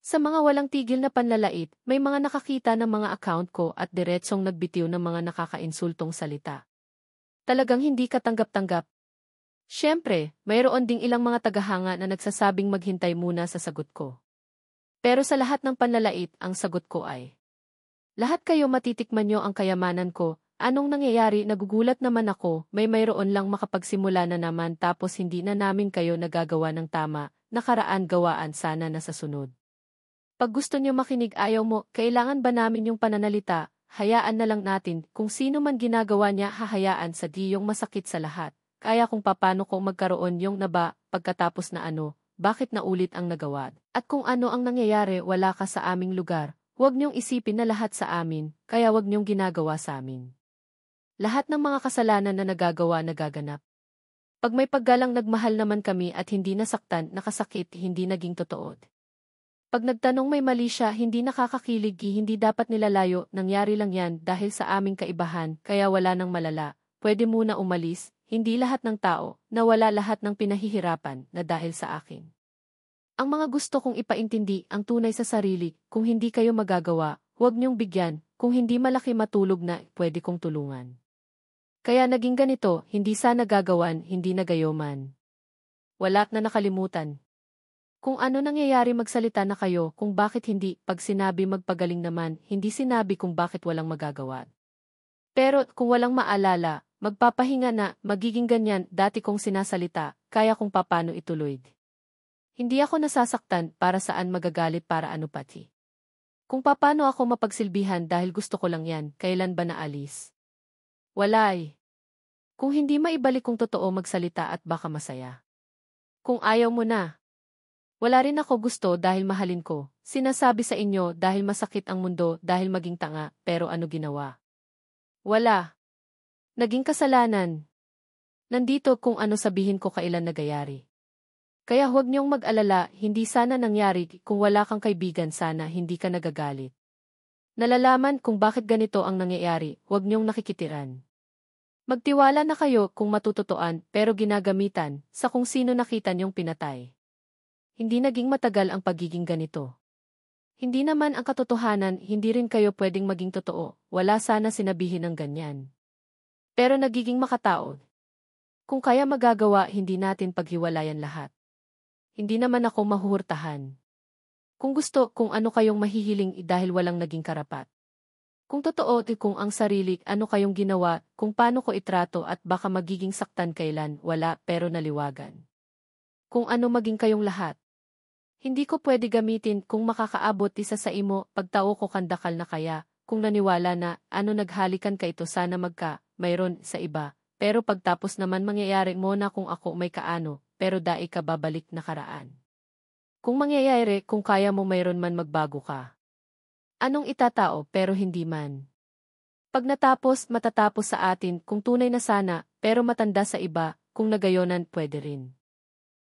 Sa mga walang tigil na panlalait, may mga nakakita ng mga account ko at diretsong nagbitiw ng mga nakakainsultong salita. Talagang hindi katanggap-tanggap. Siyempre, mayroon ding ilang mga tagahanga na nagsasabing maghintay muna sa sagot ko. Pero sa lahat ng panlalait, ang sagot ko ay, lahat kayo matitikman nyo ang kayamanan ko. Anong nangyayari? Nagugulat naman ako, mayroon lang makapagsimula na naman tapos hindi na namin kayo nagagawa ng tama, nakaraan gawaan sana na sa sunod. Pag gusto nyo makinig ayaw mo, kailangan ba namin yung pananalita, hayaan na lang natin, kung sino man ginagawa niya hahayaan sa di yung masakit sa lahat, kaya kung papano ko magkaroon yung naba, pagkatapos na ano, bakit naulit ang nagawa, at kung ano ang nangyayari wala ka sa aming lugar, huwag niyong isipin na lahat sa amin, kaya huwag niyong ginagawa sa amin. Lahat ng mga kasalanan na nagagawa nagaganap. Pag may paggalang nagmahal naman kami at hindi nasaktan, nakasakit, hindi naging totoo. Pag nagtanong may mali siya, hindi nakakakilig, hindi dapat nilalayo, nangyari lang yan dahil sa aming kaibahan, kaya wala nang malala, pwede muna umalis, hindi lahat ng tao, nawala lahat ng pinahihirapan na dahil sa akin. Ang mga gusto kong ipaintindi ang tunay sa sarili, kung hindi kayo magagawa, huwag niyong bigyan, kung hindi malaki matulog na, pwede kong tulungan. Kaya naging ganito, hindi sana gagawan, hindi nagayoman. Wala na nakalimutan. Kung ano nangyayari magsalita na kayo, kung bakit hindi, pag sinabi magpagaling naman, hindi sinabi kung bakit walang magagawa. Pero kung walang maalala, magpapahinga na, magiging ganyan, dati kong sinasalita, kaya kung papano ituloy. Hindi ako nasasaktan, para saan magagalit para ano pati. Kung papano ako mapagsilbihan dahil gusto ko lang yan, kailan ba naalis? Walay. Kung hindi maibalik kung totoo magsalita at baka masaya. Kung ayaw mo na. Wala rin ako gusto dahil mahalin ko. Sinasabi sa inyo dahil masakit ang mundo dahil maging tanga, pero ano ginawa? Wala. Naging kasalanan. Nandito kung ano sabihin ko kailan nagayari. Kaya huwag niyong mag-alala, hindi sana nangyari, kung wala kang kaibigan sana hindi ka nagagalit. Nalalaman kung bakit ganito ang nangyayari, huwag niyong nakikitiran. Magtiwala na kayo kung matututuan pero ginagamitan sa kung sino nakita niyong pinatay. Hindi naging matagal ang pagiging ganito. Hindi naman ang katotohanan, hindi rin kayo pwedeng maging totoo, wala sana sinabihin ng ganyan. Pero nagiging makatao. Kung kaya magagawa, hindi natin paghiwalayan lahat. Hindi naman ako mahuhurtahan. Kung gusto, kung ano kayong mahihiling dahil walang naging karapat. Kung totoo, kung ang sarili, ano kayong ginawa, kung paano ko itrato at baka magiging saktan kailan, wala, pero naliwagan. Kung ano maging kayong lahat. Hindi ko pwede gamitin kung makakaabot isa sa imo, pagtao ko kandakal na kaya, kung naniwala na, ano naghalikan ka ito sana mayroon sa iba, pero pagtapos naman mangyayari mo na kung ako may kaano, pero dai ka babalik nakaraan. Kung mangyayari, kung kaya mo mayroon man magbago ka. Anong itatao pero hindi man. Pag natapos, matatapos sa atin kung tunay na sana, pero matanda sa iba, kung nagayonan pwede rin.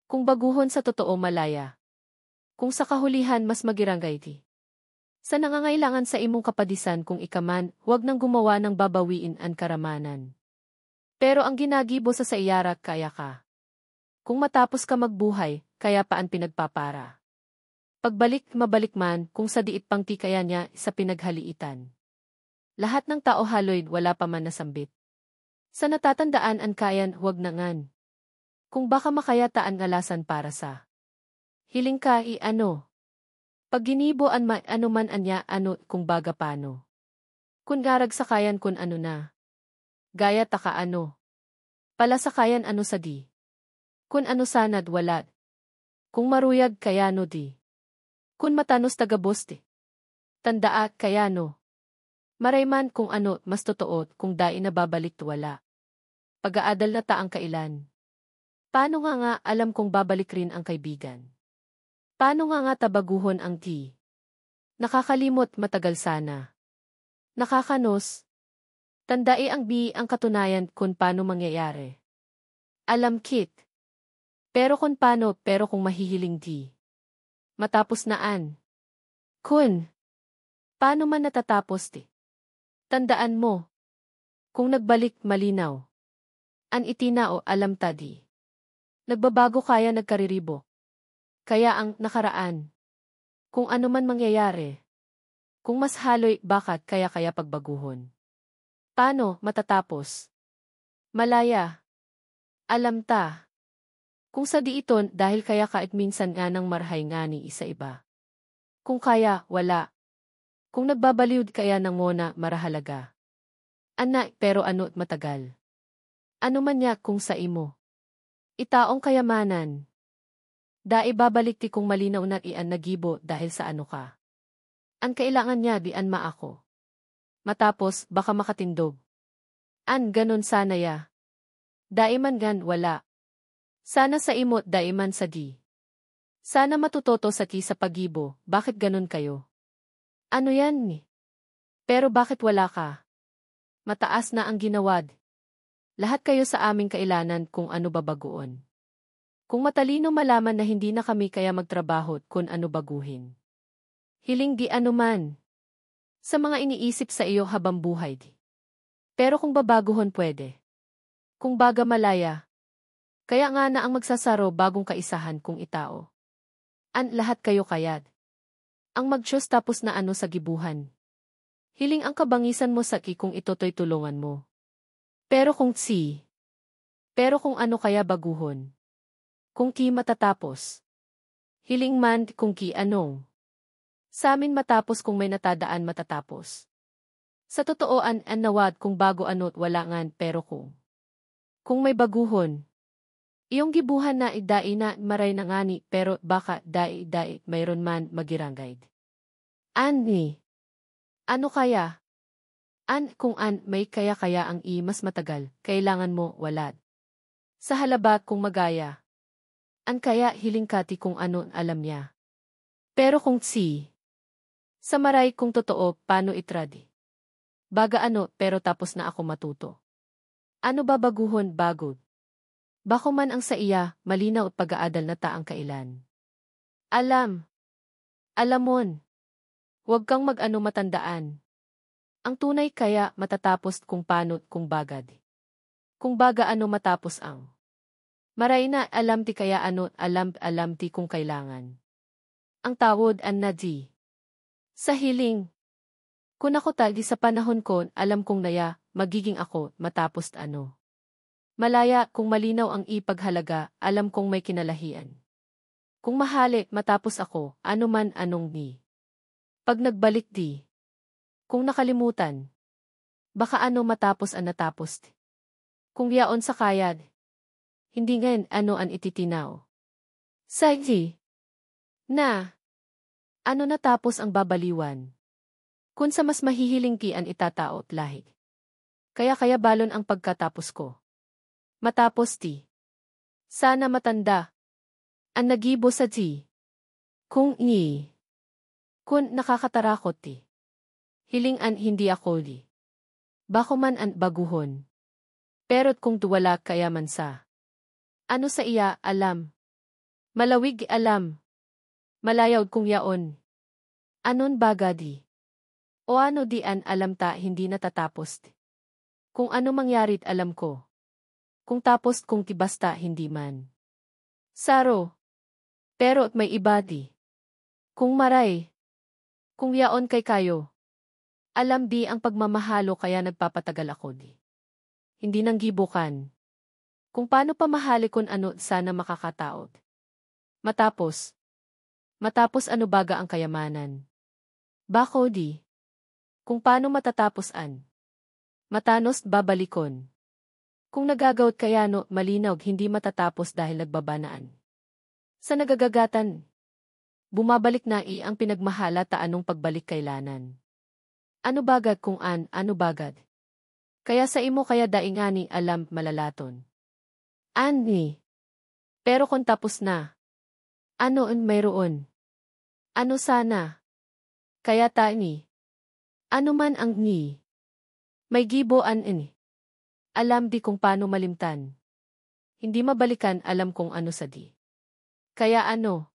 Kung baguhon sa totoo malaya. Kung sa kahulihan mas magiranggay di. Sa nangangailangan sa imong kapadisan kung ikaman, huwag nang gumawa ng babawiin ang karamanan. Pero ang ginagibo sa iyarak kaya ka. Kung matapos ka magbuhay, kaya paan pinagpapara. Pagbalik, mabalik man, kung sa diit pang tikaya niya sa pinaghaliitan. Lahat ng tao haloy, wala pa man nasambit. Sa natatandaan ang kayan, huwag nangan. Kung baka makayataan ngalasan para sa. Hiling ka ano. Pag ginibo an ano man anya ano, kung baga paano. Kung garag sa kayan kun ano na. Gaya taka ano. Pala sa kayan ano sa di. Kung ano sanad wala. Kung maruyag kayano di. Kung matanos tagaboste. Tandaat kayano. Marayman kung ano mas totoo kung dai na babalik wala. pag-aadal na taang kailan. Paano nga alam kung babalik rin ang kaibigan? Paano nga tabaguhon ang di? Nakakalimot matagal sana. Nakakanos. Tandai ang ang katunayan kung paano mangyayari. Alam kit. Pero kung paano, pero kung mahihiling di. Matapos naan. Kun. Paano man natatapos di? Tandaan mo. Kung nagbalik malinaw. An itinao alam tadi. Nagbabago kaya nagkariribo. Kaya ang nakaraan. Kung ano man mangyayari. Kung mas haloy bakit kaya pagbaguhon. Paano matatapos? Malaya. Alam ta. Kung sa di iton dahil kaya kahit minsan nga ng marhay nga ni isa iba. Kung kaya, wala. Kung nagbabaliwd kaya ng mona marahalaga. Ana pero ano't matagal. Ano man niya kung sa imo. Itaong kayamanan. Dai babalik ti kung malinaw na ian nagibo dahil sa ano ka. An kailangan niya di an maako. Matapos baka makatindog. An ganon sana ya. Daiman gan wala. Sana sa imot daiman sa di. Sana matutoto sa ki sa pagibo, bakit ganon kayo? Ano yan ni? Pero bakit wala ka? Mataas na ang ginawad. Lahat kayo sa aming kailanan kung ano babaguon. Kung matalino malaman na hindi na kami kaya magtrabaho kung ano baguhin. Hiling di ano man. Sa mga iniisip sa iyo habang buhay di. Pero kung babaguhon pwede. Kung baga malaya. Kaya nga na ang magsasaro bagong kaisahan kung itao. An lahat kayo kayad. Ang mag-Diyos tapos na ano sa gibuhan. Hiling ang kabangisan mo sa ki kung ito'y tulungan mo. Pero kung si. Pero kung ano kaya baguhon. Kung ki matatapos. Hiling man kung ki anong. Sa amin matapos kung may natadaan matatapos. Sa totooan an nawad kung bago ano't wala ngan pero kung. Kung may baguhon. Iyong gibuhan na idai na maray na ngani pero baka dai mayroon man magiranggay. Ani. Ano kaya? An kung an may kaya ang mas matagal, kailangan mo walad. Sa halabat kung magaya. An kaya hiling kati kung ano alam niya. Pero kung si. Sa maray kung totoo, paano itradi? Baga ano, pero tapos na ako matuto. Ano babaguhon bago? Bako man ang sa iya, malinaw at pag-aadal na taang kailan. Alam. Alamon. Huwag kang mag-ano matandaan. Ang tunay kaya matatapos kung paano kung bagad. Kung baga ano matapos ang. Maray na alam ti kaya ano alam ti kung kailangan. Ang tawod an nadi. Sa hiling. Kung ako tagi sa panahon ko, alam kong naya, magiging ako, matapos ano. Malaya kung malinaw ang ipaghalaga, alam kong may kinalahian. Kung mahali, matapos ako, ano man anong ni. Pag nagbalik di. Kung nakalimutan. Baka ano matapos ang natapos. Kung yaon sa kayad. Hindi ngayon ano ang ititinaw. Sige. Na. Ano natapos ang babaliwan? Kung sa mas mahihiling ki an itataot lahig. Kaya balon ang pagkatapos ko. Matapos ti. Sana matanda. Ang nagibo sa ti. Kung ni. Kung nakakatarakot ti. Hiling an hindi ako li. Bako man an baguhon. Pero't kung tuwala kaya man sa. Ano sa iya alam. Malawig alam. Malayaw kung yaon. Anon baga di. O ano di an alam ta hindi natatapos. Kung ano mangyarit alam ko. Kung tapos kung tibasta hindi man. Saro. Pero may iba di. Kung maray. Kung yaon kay kayo. Alam di ang pagmamahalo kaya nagpapatagal ako di. Hindi nang gibukan. Kung paano pamahali kung ano sana makakataot. Matapos. Matapos ano baga ang kayamanan. Bako di. Kung paano matatapos an. Matanos babalikon. Kung nagagawat kaya no malinaw hindi matatapos dahil nagbabanaan. Sa nagagagatan. Bumabalik na ang pinagmahala ta anong pagbalik kailanan. Ano bagad kung ano bagad? Kaya sa imo kaya daingani alam malalaton. Ani. Pero kung tapos na. Ano ang mayroon? Ano sana? Kaya tani. Ano man ang ni. May giboan ini. Alam di kung paano malimtan. Hindi mabalikan alam kung ano sa di. Kaya ano?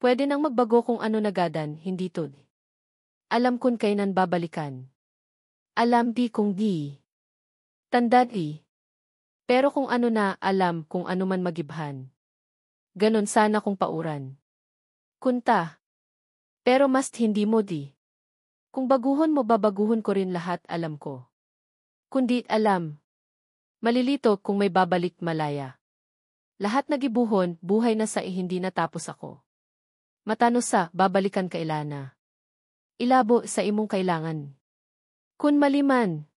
Pwede nang magbago kung ano nagadan, hindi to. Alam kung kailan babalikan. Alam di kung di. Tanda di. Pero kung ano na, alam kung ano man magibhan. Ganon sana kung pauran. Kunta. Pero mas hindi mo di. Kung baguhon mo babaguhon ko rin lahat alam ko. Kundi alam. Malilito kung may babalik malaya. Lahat nagibuhon, buhay na sa hindi natapos ako. Matano sa, babalikan kailana. Ilabo sa imong kailangan. Kun maliman.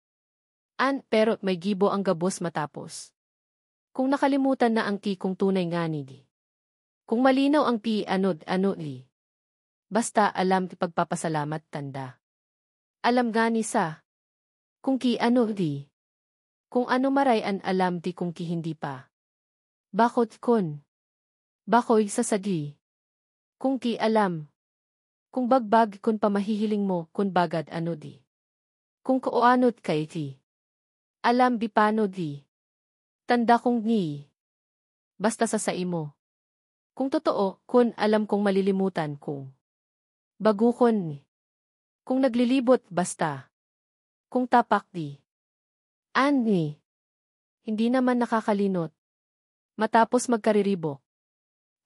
Pero may gibo ang gabos matapos. Kung nakalimutan na ang ki kung tunay nga di. Kung malinaw ang pi anod li. Basta alam ti pagpapasalamat tanda. Alam gani sa. Kung ki ano di. Kung ano marayan alam ti kung ki hindi pa. Bakot kun. Bakoy sa sadi. Kung ki alam. Kung bagbag kun pamahihiling mo kun bagad ano di. Kung kuanot kay ti. Alam bipano di. Tanda kong ni. Basta sa imo. Kung totoo, kun alam kong malilimutan kung. Bagukon ni. Kung naglilibot basta. Kung tapak di. Ani. Hindi naman nakakalinot. Matapos magkariribok.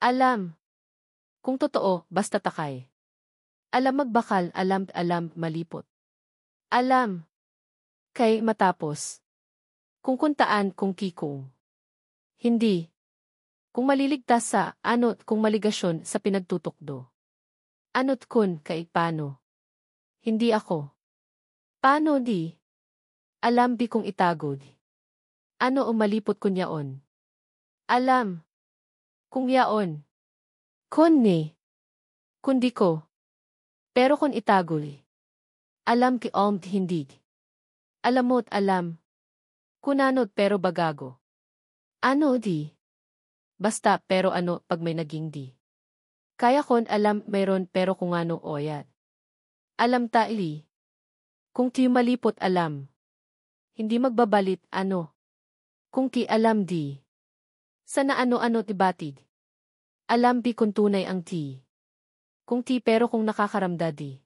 Alam. Kung totoo, basta takay. Alam magbakal, alam malipot. Alam. Kay matapos. Kung kuntaan, kung kikong. Hindi. Kung maliligtas sa, anot kung maligasyon sa pinagtutukdo. Anot kun, kay paano. Hindi ako. Paano di? Alam di kong itagod. Ano o malipot kun yaon? Alam. Kung yaon. Kun ni. Kundi ko. Pero kun itagol. Alam ki hindi. Alam mo't alam. Kunanot pero bagago. Ano di? Basta pero ano pag may naging di. Kaya kon alam mayroon pero kung ano oyat. Alam taili. Kung ti malipot alam. Hindi magbabalit ano. Kung ki alam di. Sana ano-ano tibatid. Alam di kung tunay ang ti. Kung ti pero kung nakakaramda di.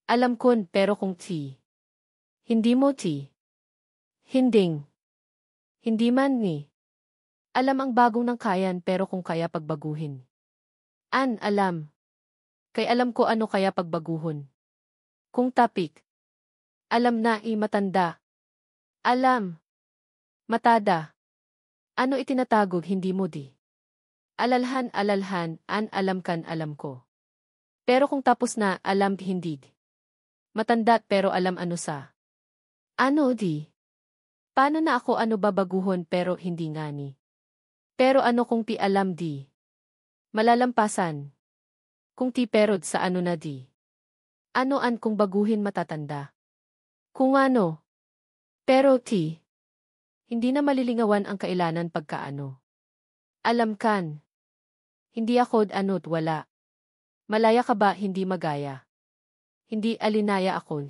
Alam kun pero kung ti. Hindi mo ti. Hinding. Hindi man ni. Alam ang bagong ng kayan pero kung kaya pagbaguhin. Alam. Kay alam ko ano kaya pagbaguhon. Kung tapik. Alam na matanda. Alam. Matada. Ano itinatagog hindi mo di. Alalhan, alam kan alam ko. Pero kung tapos na, alam hindi. Matanda pero alam ano sa. Ano di? Paano na ako ano babaguhon pero hindi ngani. Pero ano kung ti alam di? Malalampasan. Kung ti perod sa ano na di? Anoan kung baguhin matatanda? Kung ano? Pero ti? Hindi na malilingawan ang kailanan pagkaano. Alam kan. Hindi ako ano't wala. Malaya ka ba hindi magaya? Hindi alinaya ako.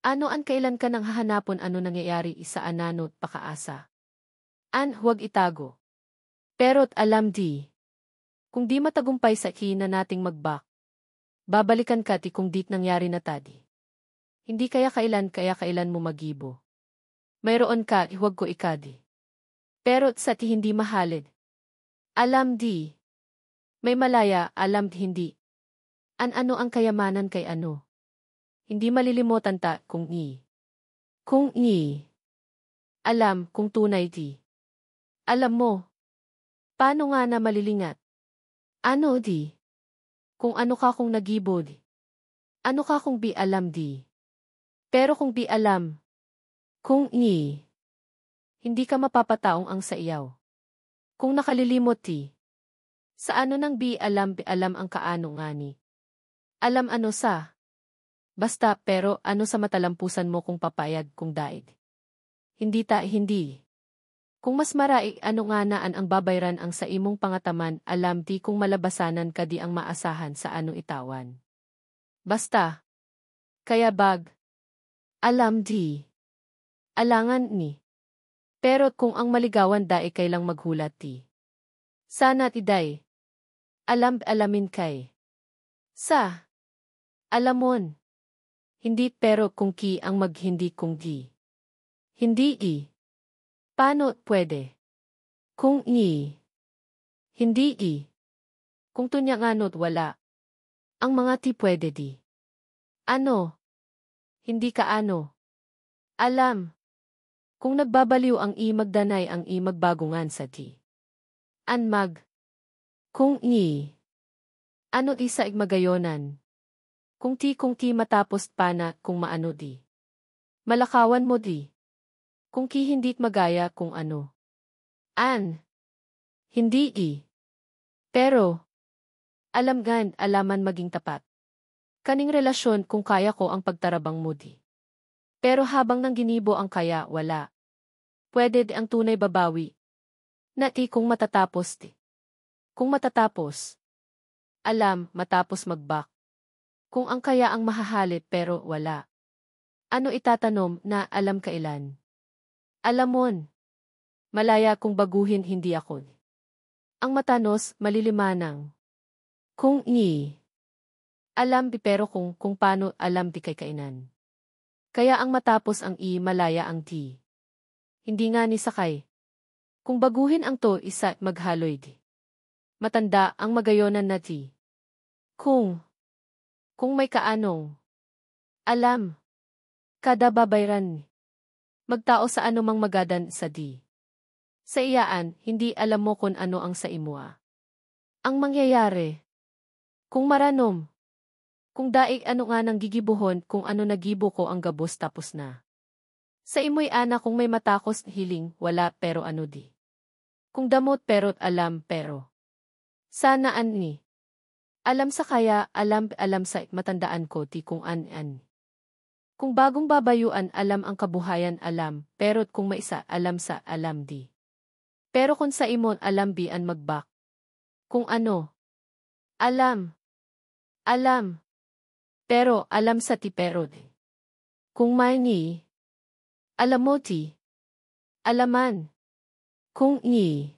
Ano an kailan ka nang hahanapon ano nangyayari isa anano't pakaasa? Huwag itago. Pero't alam di. Kung di matagumpay sa hina nating magbak. Babalikan ka ti kung dit nangyari na tadi. Hindi kaya kailan mo magibo. Mayroon ka huwag ko ikadi. Pero't sa ti hindi mahalid. Alam di. May malaya alam di hindi. Ano ang kayamanan kay ano? Hindi malilimutan ta kung i. Kung i. Alam kung tunay di. Alam mo. Paano nga na malilingat? Ano di? Kung ano ka kung nagibod. Ano ka kung bi alam di? Pero kung bi alam. Kung i. Hindi ka mapapataong ang sa iyaw. Kung nakalilimot ti. Sa ano nang bi alam ang kaano ngani. Alam ano sa. Basta pero ano sa matalampusan mo kung papayag kung daig. Hindi. Kung mas marai ano nga naan ang babayran ang sa imong pangataman, alam ti kung malabasanan ka di ang maasahan sa ano itawan. Basta. Kaya bag. Alam di. Alangan ni. Pero kung ang maligawan dae kailang maghulat ti. Sana tiday. Alamin kay. Sa. Alamon. Hindi pero kung ki ang maghindi kung di. Hindi i. Paano pwede? Kung i. Hindi i. Kung tunya nganot wala. Ang mga ti pwede di. Ano? Hindi ka ano. Alam. Kung nagbabaliw ang i magdanay ang i magbagungan sa ti. Anmag. Kung i. Ano isa igmagayonan. Kung ti matapos pana kung maano di. Malakawan mo di. Kung ki hindi't magaya kung ano. Hindi i. Pero. Alaman maging tapat. Kaning relasyon kung kaya ko ang pagtarabang mo di. Pero habang nang ginibo ang kaya, wala. Pwede di ang tunay babawi. Nati kung matatapos di. Kung matatapos. Matapos magbak. Kung ang kaya ang mahahalit pero wala. Ano itatanom na alam kailan? Alamon. Malaya kung baguhin hindi ako. Ang matanos, malilimanang. Kung ni. Alam di pero kung paano alam di kay kainan. Kaya ang matapos ang i malaya ang ti. Hindi nga ni sakay. Kung baguhin ang to isa maghaloy di. Matanda ang magayonan na ti. Kung may kaanong. Alam. Kada babayran. Magtao sa anumang magadan sa di. Sa iyaan, hindi alam mo kung ano ang sa imua. Ang mangyayari. Kung maranom. Kung daig ano nga nang gigibuhon kung ano nagibo ko ang gabos tapos na. Sa imoy ana kung may matakos hiling, wala pero ano di. Kung damot pero't alam pero. Sana ni. Alam sa kaya, alam sa matandaan ko ti kung an. Kung bagong babayuan alam ang kabuhayan alam, pero't kung maisa alam sa alam di. Pero kung sa imon alam bian magbak. Kung ano. Alam. Pero alam sa ti pero di. Kung may ni. Alam mo ti. Alaman. Kung ni.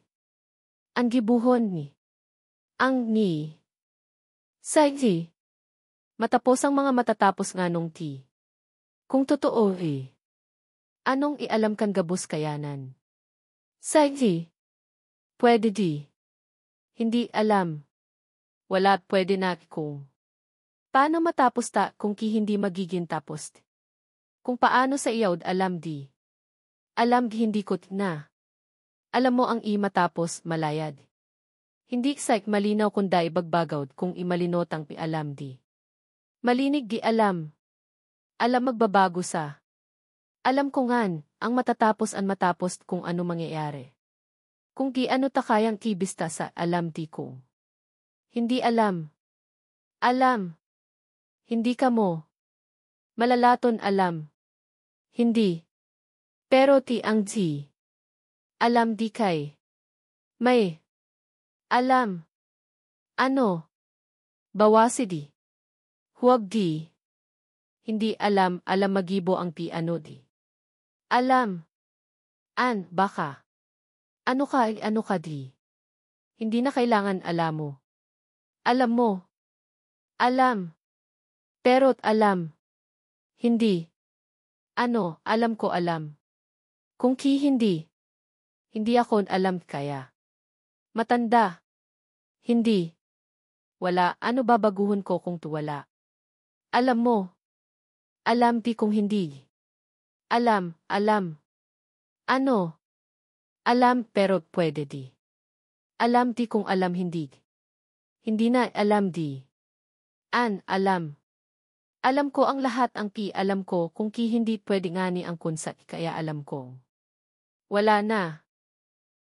Ang gibuhon ni. Ang ni. Sa ti. Matapos ang mga matatapos nga nung ti. Kung totoo anong ialam kan gabos kayanan? Sa ti. Pwede di. Hindi alam. Wala pwede na kung. Paano matapos ta kung ki hindi magiging tapos? Kung paano sa iyawd alam di. Alam hindi ko na. Alam mo ang i matapos malayad. Hindi saik malinaw kung da ibagbagawd kung imalinotang alam di. Malinig di alam. Alam magbabago sa. Alam ko ngan, ang matatapos an matapos kung ano mangyayari. Kung ki ano ta kayang kibista sa alam di kung. Hindi alam. Alam. Hindi ka mo. Malalaton alam. Hindi. Pero ti ang di. Alam di kay. May. Alam. Ano? Bawasi di. Huwag di. Hindi alam magibo ang ti ano di. Alam. Baka. Ano ka di. Hindi na kailangan alam mo. Alam mo. Alam. Pero't alam. Hindi. Alam ko alam. Kung ki hindi. Hindi ako alam kaya. Matanda. Hindi. Wala, ano babaguhon ko kung tuwala? Alam mo. Alam ti kung hindi. Alam. Ano? Alam pero pwede di. Alam ti kung alam hindi. Hindi na alam di. Alam. Alam ko ang lahat ang ki alam ko kung ki hindi pwede ngani ang kunsa kaya alam ko. Wala na.